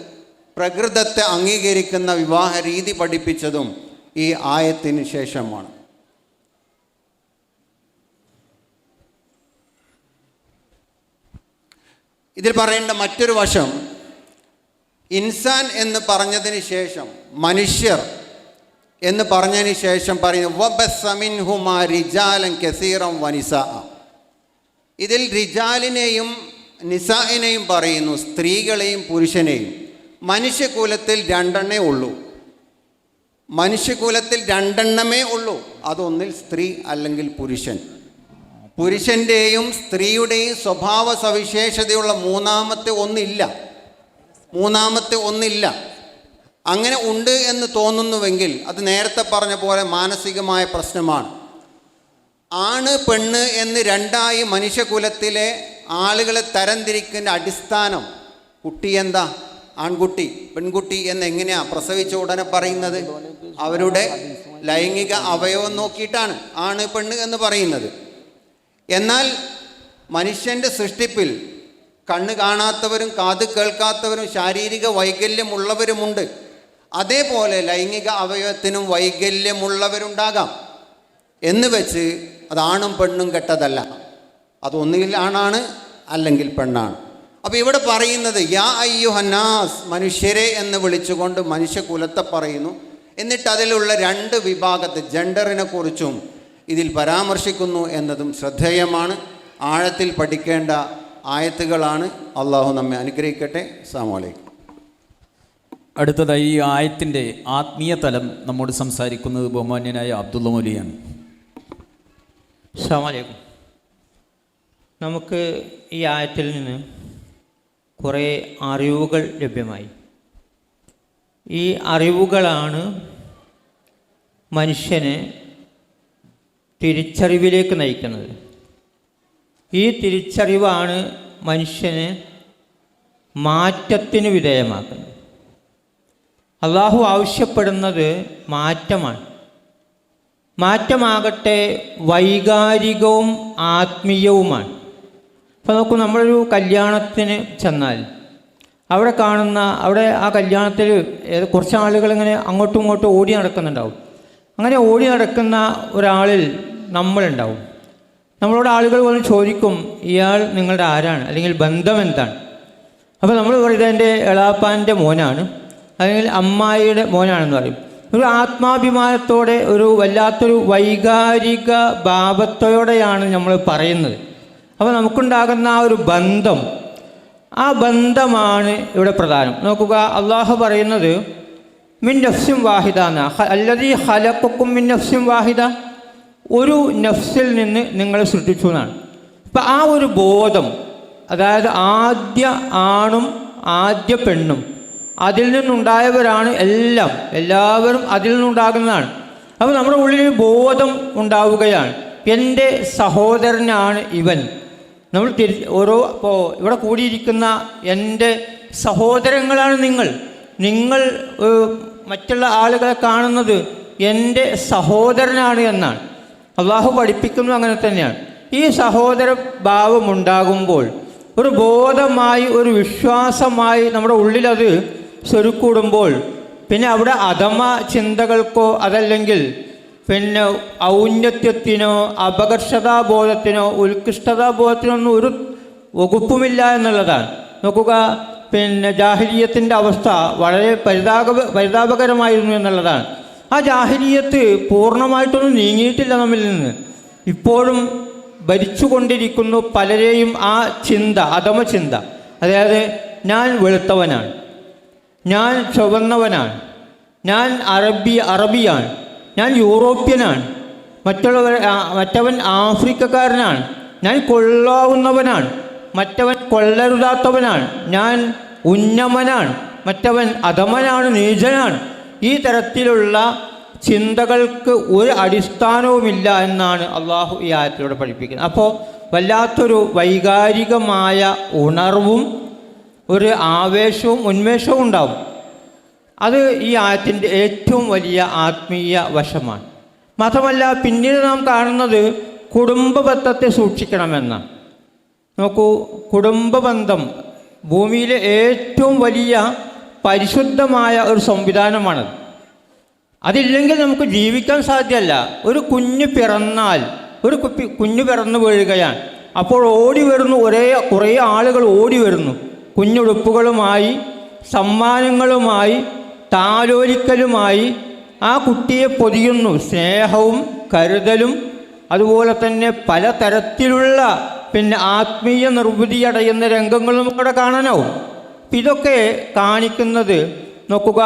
Speaker 5: പ്രകൃതത്തെ അംഗീകരിക്കുന്ന വിവാഹ രീതി പഠിപ്പിച്ചതും ഈ ആയത്തിന് ശേഷമാണ്. ഇതിൽ പറയേണ്ട മറ്റൊരു വശം, ഇൻസാൻ എന്ന് പറഞ്ഞതിന് ശേഷം, മനുഷ്യർ എന്ന് പറഞ്ഞതിന് ശേഷം പറയുന്നു വബസ്സ മിൻഹുമാ റിജാലൻ കസീറൻ വനിസാ. ഇതിൽ റിജാലിനെയും നിസാഇനെയും പറയുന്നു, സ്ത്രീകളെയും പുരുഷനെയും. മനുഷ്യകുലത്തിൽ 2 ഉള്ളൂ. മനുഷ്യകുലത്തിൽ 2 ഉള്ളൂ. അതൊന്നിൽ സ്ത്രീ അല്ലെങ്കിൽ പുരുഷൻ. പുരുഷൻ്റെയും സ്ത്രീയുടെയും സ്വഭാവ സവിശേഷതയുള്ള മൂന്നാമത്തെ ഒന്നില്ല. അങ്ങനെ ഉണ്ട് എന്ന് തോന്നുന്നുവെങ്കിൽ അത് നേരത്തെ പറഞ്ഞ പോലെ മാനസികമായ പ്രശ്നമാണ്. ആണ് പെണ്ണ് എന്ന് 2ആയി മനുഷ്യകുലത്തിലെ ആളുകളെ തരംതിരിക്കുന്ന അടിസ്ഥാനം, കുട്ടി എന്താ, ആൺകുട്ടി പെൺകുട്ടി എന്നെങ്ങനെയാണ് പ്രസവിച്ച ഉടനെ പറയുന്നത്? അവരുടെ ലൈംഗിക അവയവം നോക്കിയിട്ടാണ് ആണ് പെണ്ണ് എന്ന് പറയുന്നത്. എന്നാൽ മനുഷ്യൻ്റെ സൃഷ്ടിപ്പിൽ കണ്ണ് കാണാത്തവരും കാത് കേൾക്കാത്തവരും ശാരീരിക വൈകല്യമുള്ളവരുമുണ്ട്. അതേപോലെ ലൈംഗിക അവയവത്തിനും വൈകല്യമുള്ളവരുണ്ടാകാം. എന്ന് വെച്ച് അതാണും പെണ്ണും കെട്ടതല്ല. അതൊന്നുകിൽ ആണാണ് അല്ലെങ്കിൽ പെണ്ണാണ്. അപ്പോൾ ഇവിടെ പറയുന്നത് യാ അയ്യുഹന്നാസ്, മനുഷ്യരെ എന്ന് വിളിച്ചുകൊണ്ട് മനുഷ്യകുലത്തെ പറയുന്നു. എന്നിട്ട് അതിലുള്ള 2 വിഭാഗത്തെ ജെൻഡറിനെ കുറിച്ചും ഇതിൽ പരാമർശിക്കുന്നു എന്നതും ശ്രദ്ധേയമാണ്. ആഴത്തിൽ പഠിക്കേണ്ട ആയത്തുകളാണ്. അള്ളാഹു നമ്മെ അനുഗ്രഹിക്കട്ടെ. അസ്സലാമു അലൈക്കും.
Speaker 1: അടുത്തതായി ഈ ആയത്തിൻ്റെ ആത്മീയ തലം നമ്മോട് സംസാരിക്കുന്നത് ബഹുമാന്യനായ അബ്ദുള്ള മൗലിയാണ്.
Speaker 6: അസ്സലാമു അലൈക്കും. നമുക്ക് ഈ ആയത്തിൽ നിന്ന് കുറേ അറിവുകൾ ലഭ്യമായി. ഈ അറിവുകളാണ് മനുഷ്യനെ തിരിച്ചറിവിലേക്ക് നയിക്കുന്നത്. ഈ തിരിച്ചറിവാണ് മനുഷ്യനെ മാറ്റത്തിന് വിധേയമാക്കുന്നത്. അള്ളാഹു ആവശ്യപ്പെടുന്നത് മാറ്റമാണ്. മാറ്റമാകട്ടെ വൈകാരികവും ആത്മീയവുമാണ്. അപ്പോൾ നോക്കൂ, നമ്മളൊരു കല്യാണത്തിന് ചെന്നാൽ അവിടെ ആ കല്യാണത്തിൽ കുറച്ച് ആളുകളിങ്ങനെ അങ്ങോട്ടും ഇങ്ങോട്ടും ഓടി നടക്കുന്നുണ്ടാവും. അങ്ങനെ ഓടി നടക്കുന്ന ഒരാളിൽ നമ്മളുണ്ടാവും. നമ്മളോട് ആളുകൾ പോലും ചോദിക്കും, ഇയാൾ നിങ്ങളുടെ ആരാണ്, അല്ലെങ്കിൽ ബന്ധം എന്താണ്? അപ്പോൾ നമ്മൾ പറയും എൻ്റെ എളാപ്പാൻ്റെ മോനാണ്, അല്ലെങ്കിൽ അമ്മായിയുടെ മോനാണെന്ന് പറയും. ഒരു ആത്മാഭിമാനത്തോടെ, ഒരു വല്ലാത്തൊരു വൈകാരിക ഭാവത്തോടെയാണ് നമ്മൾ പറയുന്നത്. അപ്പോൾ നമുക്കുണ്ടാകുന്ന ആ ഒരു ബന്ധം ആ ബന്ധമാണ് ഇവിടെ പ്രധാനം. നോക്കുക, അള്ളാഹു പറയുന്നത് മിൻ നഫ്സിൻ വാഹിദ എന്ന അല്ലദീ ഖലഖക്കും മിൻ നഫ്സിൻ വാഹിദ, ഒരു നഫ്സിൽ നിന്ന് നിങ്ങളെ സൃഷ്ടിച്ചു എന്നാണ്. അപ്പം ആ ഒരു ബോധം, അതായത് ആദ്യ ആണും ആദ്യ പെണ്ണും അതിൽ നിന്നുണ്ടായവരാണ് എല്ലാവരും അതിൽ നിന്നുണ്ടാകുന്നതാണ്. അപ്പോൾ നമ്മുടെ ഉള്ളിൽ ബോധം ഉണ്ടാവുകയാണ്, എൻ്റെ സഹോദരനാണ് ഇവൻ. നമ്മൾ ഇപ്പോൾ ഇവിടെ കൂടിയിരിക്കുന്ന എൻ്റെ സഹോദരങ്ങളാണ് നിങ്ങൾ മറ്റുള്ള ആളുകളെ കാണുന്നത് എൻ്റെ സഹോദരനാണ് എന്നാണ്. അള്ളാഹു പഠിപ്പിക്കുന്നത് അങ്ങനെ തന്നെയാണ്. ഈ സഹോദര ഭാവം ഉണ്ടാകുമ്പോൾ ഒരു ബോധമായി, ഒരു വിശ്വാസമായി നമ്മുടെ ഉള്ളിലത് സ്വരുക്കൂടുമ്പോൾ പിന്നെ അവിടെ അധമ ചിന്തകൾക്കോ അതല്ലെങ്കിൽ പിന്നെ ഔന്നത്യത്തിനോ അപകർഷതാബോധത്തിനോ ഉത്കൃഷ്ടതാബോധത്തിനോ ഒന്നും ഒരു വകുപ്പുമില്ല എന്നുള്ളതാണ്. നോക്കുക, പിന്നെ ജാഹിലിയത്തിൻ്റെ അവസ്ഥ വളരെ പരിതാപകരമായിരുന്നു എന്നുള്ളതാണ്. ആ ജാഹിലിയത്ത് പൂർണ്ണമായിട്ടൊന്നും നീങ്ങിയിട്ടില്ല നമ്മിൽ നിന്ന്. ഇപ്പോഴും ഭരിച്ചുകൊണ്ടിരിക്കുന്നു പലരെയും ആ ചിന്ത, അധമ ചിന്ത. അതായത് ഞാൻ വെളുത്തവനാണ്, ഞാൻ ചുവന്നവനാണ്, ഞാൻ അറബിയാണ്, ഞാൻ യൂറോപ്യനാണ്, മറ്റവൻ ആഫ്രിക്കക്കാരനാണ്, ഞാൻ കൊള്ളാവുന്നവനാണ്, മറ്റവൻ കൊള്ളരുതാത്തവനാണ്, ഞാൻ ഉന്നമനാണ്, മറ്റവൻ അധമനാണ്, നീചനാണ്. ഈ തരത്തിലുള്ള ചിന്തകൾക്ക് ഒരു അടിസ്ഥാനവുമില്ല എന്നാണ് അള്ളാഹു ഈ ആയത്തിലൂടെ പഠിപ്പിക്കുന്നത്. അപ്പോൾ വല്ലാത്തൊരു വൈകാരികമായ ഉണർവും ഒരു ആവേശവും ഉന്മേഷവും ഉണ്ടാവും. അത് ഈ ആയത്തിൻ്റെ ഏറ്റവും വലിയ ആത്മീയ വശമാണ്. മാത്രമല്ല, പിന്നീട് നാം കാണുന്നത് കുടുംബബന്ധത്തെ സൂക്ഷിക്കണമെന്നാണ്. നോക്കൂ, കുടുംബബന്ധം ഭൂമിയിലെ ഏറ്റവും വലിയ പരിശുദ്ധമായ ഒരു സംവിധാനമാണത്. അതില്ലെങ്കിൽ നമുക്ക് ജീവിക്കാൻ സാധ്യമല്ല. ഒരു കുഞ്ഞ് പിറന്നാൽ, കുഞ്ഞ് പിറന്നു വീഴുകയാണ്, അപ്പോൾ ഓടി വരുന്നു, കുറേ ആളുകൾ ഓടി വരുന്നു, കുഞ്ഞുടുപ്പുകളുമായി, സമ്മാനങ്ങളുമായി, താലോലിക്കലുമായി ആ കുട്ടിയെ പൊതിയുന്നു. സ്നേഹവും കരുതലും അതുപോലെ തന്നെ പലതരത്തിലുള്ള പിന്നെ ആത്മീയ നിർവൃതി അടയുന്ന രംഗങ്ങളും നമുക്കവിടെ കാണാനാവും. ഇതൊക്കെ കാണിക്കുന്നത് നോക്കുക,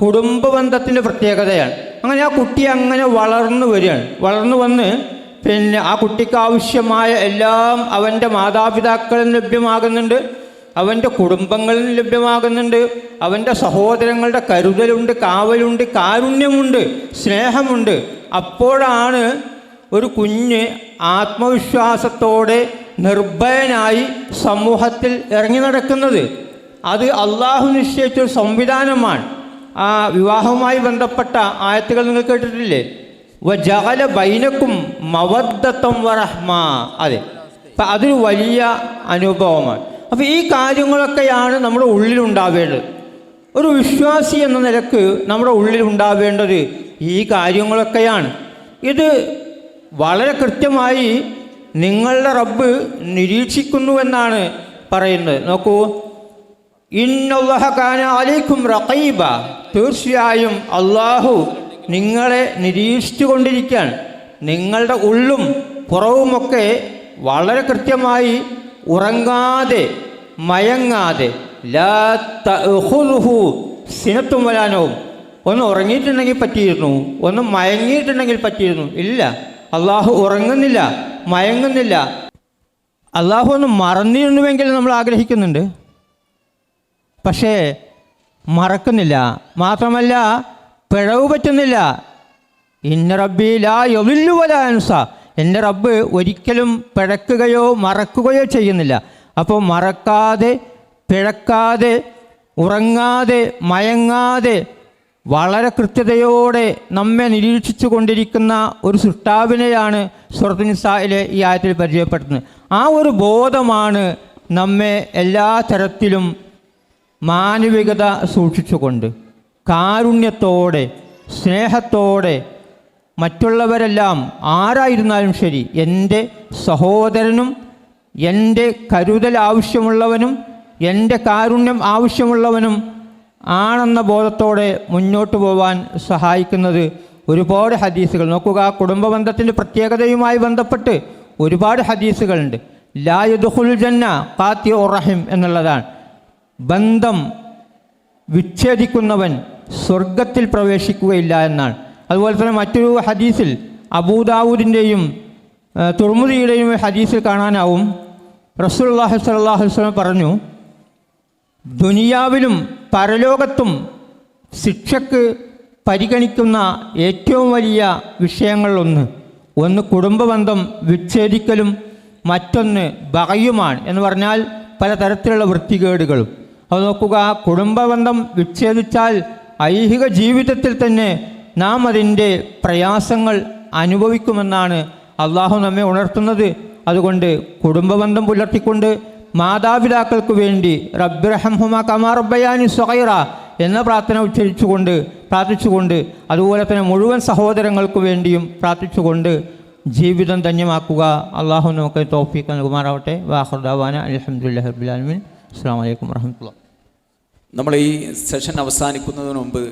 Speaker 6: കുടുംബബന്ധത്തിൻ്റെ പ്രത്യേകതയാണ്. അങ്ങനെ ആ കുട്ടി അങ്ങനെ വളർന്നു വരികയാണ്. വളർന്നു വന്ന് പിന്നെ ആ കുട്ടിക്ക് ആവശ്യമായ എല്ലാം അവൻ്റെ മാതാപിതാക്കളിൽ ലഭ്യമാകുന്നുണ്ട്, അവൻ്റെ കുടുംബങ്ങളിൽ ലഭ്യമാകുന്നുണ്ട്, അവൻ്റെ സഹോദരങ്ങളുടെ കരുതലുണ്ട്, കാവലുണ്ട്, കാരുണ്യമുണ്ട്, സ്നേഹമുണ്ട്. അപ്പോഴാണ് ഒരു കുഞ്ഞ് ആത്മവിശ്വാസത്തോടെ നിർഭയനായി സമൂഹത്തിൽ ഇറങ്ങി നടക്കുന്നത്. അത് അള്ളാഹു നിശ്ചയിച്ചൊരു സംവിധാനമാണ്. ആ വിവാഹവുമായി ബന്ധപ്പെട്ട ആയത്തുകൾ നിങ്ങൾ കേട്ടിട്ടില്ലേ? വജഅല ബൈനക്കും മവദ്ദത്തം വറഹ്മ. അതെ, അപ്പം അതൊരു വലിയ അനുഭവമാണ്. അപ്പോൾ ഈ കാര്യങ്ങളൊക്കെയാണ് നമ്മുടെ ഉള്ളിലുണ്ടാവേണ്ടത്. ഒരു വിശ്വാസി എന്ന നിലക്ക് നമ്മുടെ ഉള്ളിലുണ്ടാവേണ്ടത് ഈ കാര്യങ്ങളൊക്കെയാണ്. ഇത് വളരെ കൃത്യമായി നിങ്ങളുടെ റബ്ബ് നിരീക്ഷിക്കുന്നുവെന്നാണ് പറയുന്നത്. നോക്കൂ, ഇന്നല്ലാഹ കാന അലൈക്കും റഖീബ, തീർച്ചയായും അള്ളാഹു നിങ്ങളെ നിരീക്ഷിച്ചു കൊണ്ടിരിക്കുകയാണ്. നിങ്ങളുടെ ഉള്ളും പുറവുമൊക്കെ വളരെ കൃത്യമായി ഉറങ്ങാതെ മയങ്ങാതെ, ലാ തഅഖുദുഹു സിനത്തും വലാ നൗം. ഒന്ന് ഉറങ്ങിയിട്ടുണ്ടെങ്കിൽ പറ്റിയിരുന്നു, ഒന്ന് മയങ്ങിയിട്ടുണ്ടെങ്കിൽ പറ്റിയിരുന്നു. ഇല്ല, അള്ളാഹു ഉറങ്ങുന്നില്ല, മയങ്ങുന്നില്ല. അള്ളാഹു ഒന്ന് മറന്നിരുന്നുവെങ്കിൽ നമ്മൾ ആഗ്രഹിക്കുന്നുണ്ട്, പക്ഷേ മറക്കുന്നില്ല. മാത്രമല്ല പിഴവ് പറ്റുന്നില്ല. ഇന്ന റബ്ബി ലാ യളില്ലു വലാ യൻസ, എൻ്റെ റബ്ബ് ഒരിക്കലും പിഴക്കുകയോ മറക്കുകയോ ചെയ്യുന്നില്ല. അപ്പോൾ മറക്കാതെ, പിഴക്കാതെ, ഉറങ്ങാതെ, മയങ്ങാതെ വളരെ കൃത്യതയോടെ നമ്മെ നിരീക്ഷിച്ചു കൊണ്ടിരിക്കുന്ന ഒരു സൃഷ്ടാവിനെയാണ് സൂറത്തുൻ നിസായിലെ ഈ ആയത്തിൽ പരിചയപ്പെടുത്തുന്നത്. ആ ഒരു ബോധമാണ് നമ്മെ എല്ലാ തരത്തിലും മാനവികത സൂക്ഷിച്ചുകൊണ്ട്, കാരുണ്യത്തോടെ, സ്നേഹത്തോടെ മറ്റുള്ളവരെല്ലാം ആരായിരുന്നാലും ശരി, എൻ്റെ സഹോദരനും എൻ്റെ കരുതൽ ആവശ്യമുള്ളവനും എൻ്റെ കാരുണ്യം ആവശ്യമുള്ളവനും ആണെന്ന ബോധത്തോടെ മുന്നോട്ട് പോകാൻ സഹായിക്കുന്നത് ഒരുപാട് ഹദീസുകൾ. നോക്കുക, കുടുംബബന്ധത്തിൻ്റെ പ്രത്യേകതയുമായി ബന്ധപ്പെട്ട് ഒരുപാട് ഹദീസുകളുണ്ട്. ലാ യദ്ഖുലുൽ ജന്ന ഖാത്തിഉർ റഹിം എന്നുള്ളതാണ്. ബന്ധം വിച്ഛേദിക്കുന്നവൻ സ്വർഗത്തിൽ പ്രവേശിക്കുകയില്ല എന്നാണ്. അതുപോലെ തന്നെ മറ്റൊരു ഹദീസിൽ അബൂദാവൂദിൻ്റെയും തുർമുദിയുടെയും ഹദീസിൽ കാണാനാവും റസൂലുള്ളാഹി സ്വല്ലല്ലാഹു അലൈഹി വസല്ലം പറഞ്ഞു, ദുനിയാവിലും പരലോകത്തും ശിക്ഷക്ക് പരിഗണിക്കുന്ന ഏറ്റവും വലിയ വിഷയങ്ങളിലൊന്ന് കുടുംബബന്ധം വിച്ഛേദിക്കലും മറ്റൊന്ന് ബഗയുമാണ്. എന്ന് പറഞ്ഞാൽ പലതരത്തിലുള്ള വൃത്തികേടുകളും. അത് നോക്കുക, കുടുംബബന്ധം വിച്ഛേദിച്ചാൽ ഐഹിക ജീവിതത്തിൽ തന്നെ നാം അതിൻ്റെ പ്രയാസങ്ങൾ അനുഭവിക്കുമെന്നാണ് അള്ളാഹു നമ്മെ ഉണർത്തുന്നത്. അതുകൊണ്ട് കുടുംബബന്ധം പുലർത്തിക്കൊണ്ട് മാതാപിതാക്കൾക്ക് വേണ്ടി റബ്ബിർഹംഹുമാ കമാ റബ്ബയാനി സ്വഗീറ എന്ന പ്രാർത്ഥന പ്രാർത്ഥിച്ചുകൊണ്ട് അതുപോലെ തന്നെ മുഴുവൻ സഹോദരങ്ങൾക്ക് വേണ്ടിയും പ്രാർത്ഥിച്ചുകൊണ്ട് ജീവിതം ധന്യമാക്കുക. അള്ളാഹു നമുക്ക് തൗഫീഖ് നൽകുമാറാവട്ടെ. വാഖിറു ദഅവാന അൽഹംദുലില്ലാഹി റബ്ബിൽ ആലമീൻ. അസ്സലാമു അലൈക്കും വറഹ്മത്തുള്ളാഹി.
Speaker 1: നമ്മൾ ഈ സെഷൻ അവസാനിക്കുന്നതിന് മുമ്പ്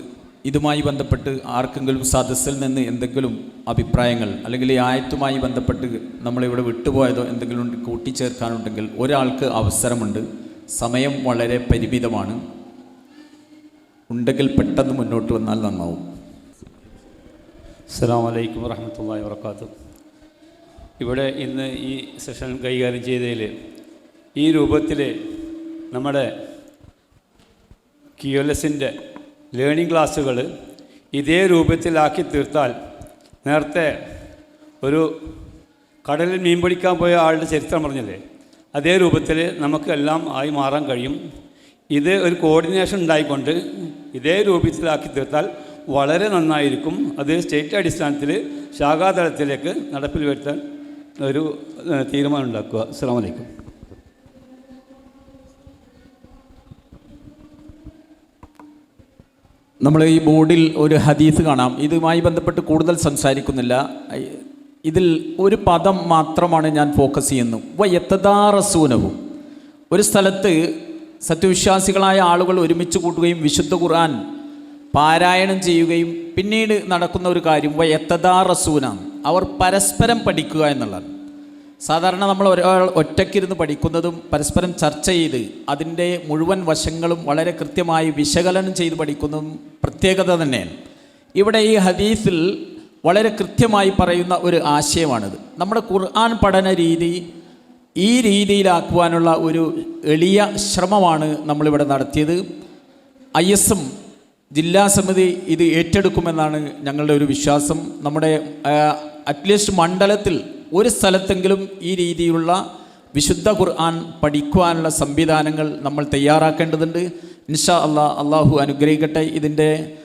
Speaker 1: ഇതുമായി ബന്ധപ്പെട്ട് ആർക്കെങ്കിലും സദസ്സിൽ നിന്ന് എന്തെങ്കിലും അഭിപ്രായങ്ങൾ അല്ലെങ്കിൽ ഈ ആയത്തുമായി ബന്ധപ്പെട്ട് നമ്മളിവിടെ വിട്ടുപോയതോ എന്തെങ്കിലും കൂട്ടിച്ചേർക്കാനുണ്ടെങ്കിൽ ഒരാൾക്ക് അവസരമുണ്ട്. സമയം വളരെ പരിമിതമാണ്. ഉണ്ടെങ്കിൽ പെട്ടെന്ന് മുന്നോട്ട് വന്നാൽ നന്നാവും.
Speaker 7: അസ്സലാമു അലൈക്കും വറഹ്മത്തുള്ളാഹി വബറകാതുഹു. ഇവിടെ ഇന്ന് ഈ സെഷൻ കൈകാര്യം ചെയ്തതിൽ ഈ രൂപത്തിൽ നമ്മുടെ QLSൻ്റെ ലേണിംഗ് ക്ലാസ്സുകൾ ഇതേ രൂപത്തിലാക്കി തീർത്താൽ, നേരത്തെ ഒരു കടലിൽ മീൻ പിടിക്കാൻ പോയ ആളുടെ ചരിത്രം പറഞ്ഞില്ലേ, അതേ രൂപത്തിൽ നമുക്ക് എല്ലാം ആയി മാറാൻ കഴിയും. ഇത് ഒരു കോർഡിനേഷൻ ഉണ്ടായിക്കൊണ്ട് ഇതേ രൂപത്തിലാക്കി തീർത്താൽ വളരെ നന്നായിരിക്കും. അത് സ്റ്റേറ്റ് അടിസ്ഥാനത്തിൽ ശാഖാതലത്തിലേക്ക് നടപ്പിൽ വരുത്താൻ ഒരു തീരുമാനം ഉണ്ടാക്കുക. അസ്സലാമു അലൈക്കും.
Speaker 1: നമ്മൾ ഈ ബോർഡിൽ ഒരു ഹദീസ് കാണാം. ഇതുമായി ബന്ധപ്പെട്ട് കൂടുതൽ സംസാരിക്കുന്നില്ല. ഇതിൽ ഒരു പദം മാത്രമാണ് ഞാൻ ഫോക്കസ് ചെയ്യുന്നത്. വയത്തദാറസൂനഹു. ഒരു സ്ഥലത്ത് സത്യവിശ്വാസികളായ ആളുകൾ ഒരുമിച്ച് കൂട്ടുകയും വിശുദ്ധ ഖുർആൻ പാരായണം ചെയ്യുകയും പിന്നീട് നടക്കുന്ന ഒരു കാര്യം വയത്തദാറസൂന, അവർ പരസ്പരം പഠിക്കുക എന്നുള്ളതാണ്. സാധാരണ നമ്മൾ ഒരാൾ ഒറ്റയ്ക്കിരുന്ന് പഠിക്കുന്നതും പരസ്പരം ചർച്ച ചെയ്ത് അതിൻ്റെ മുഴുവൻ വശങ്ങളും വളരെ കൃത്യമായി വിശകലനം ചെയ്ത് പഠിക്കുന്നതും പ്രത്യേകത തന്നെയാണ്. ഇവിടെ ഈ ഹദീസിൽ വളരെ കൃത്യമായി പറയുന്ന ഒരു ആശയമാണിത്. നമ്മുടെ ഖുർആൻ പഠന രീതി ഈ രീതിയിലാക്കുവാനുള്ള ഒരു എളിയ ശ്രമമാണ് നമ്മളിവിടെ നടത്തിയത്. ISM ജില്ലാ സമിതി ഇത് ഏറ്റെടുക്കുമെന്നാണ് ഞങ്ങളുടെ ഒരു വിശ്വാസം. നമ്മുടെ അറ്റ്ലീസ്റ്റ് മണ്ഡലത്തിൽ ഒരു സ്ഥലത്തെങ്കിലും ഈ രീതിയിലുള്ള വിശുദ്ധ ഖുർആൻ പഠിക്കുവാനുള്ള സംവിധാനങ്ങൾ നമ്മൾ തയ്യാറാക്കേണ്ടതുണ്ട്. ഇൻഷാ അല്ലാഹ്, അള്ളാഹു അനുഗ്രഹിക്കട്ടെ. ഇതിൻ്റെ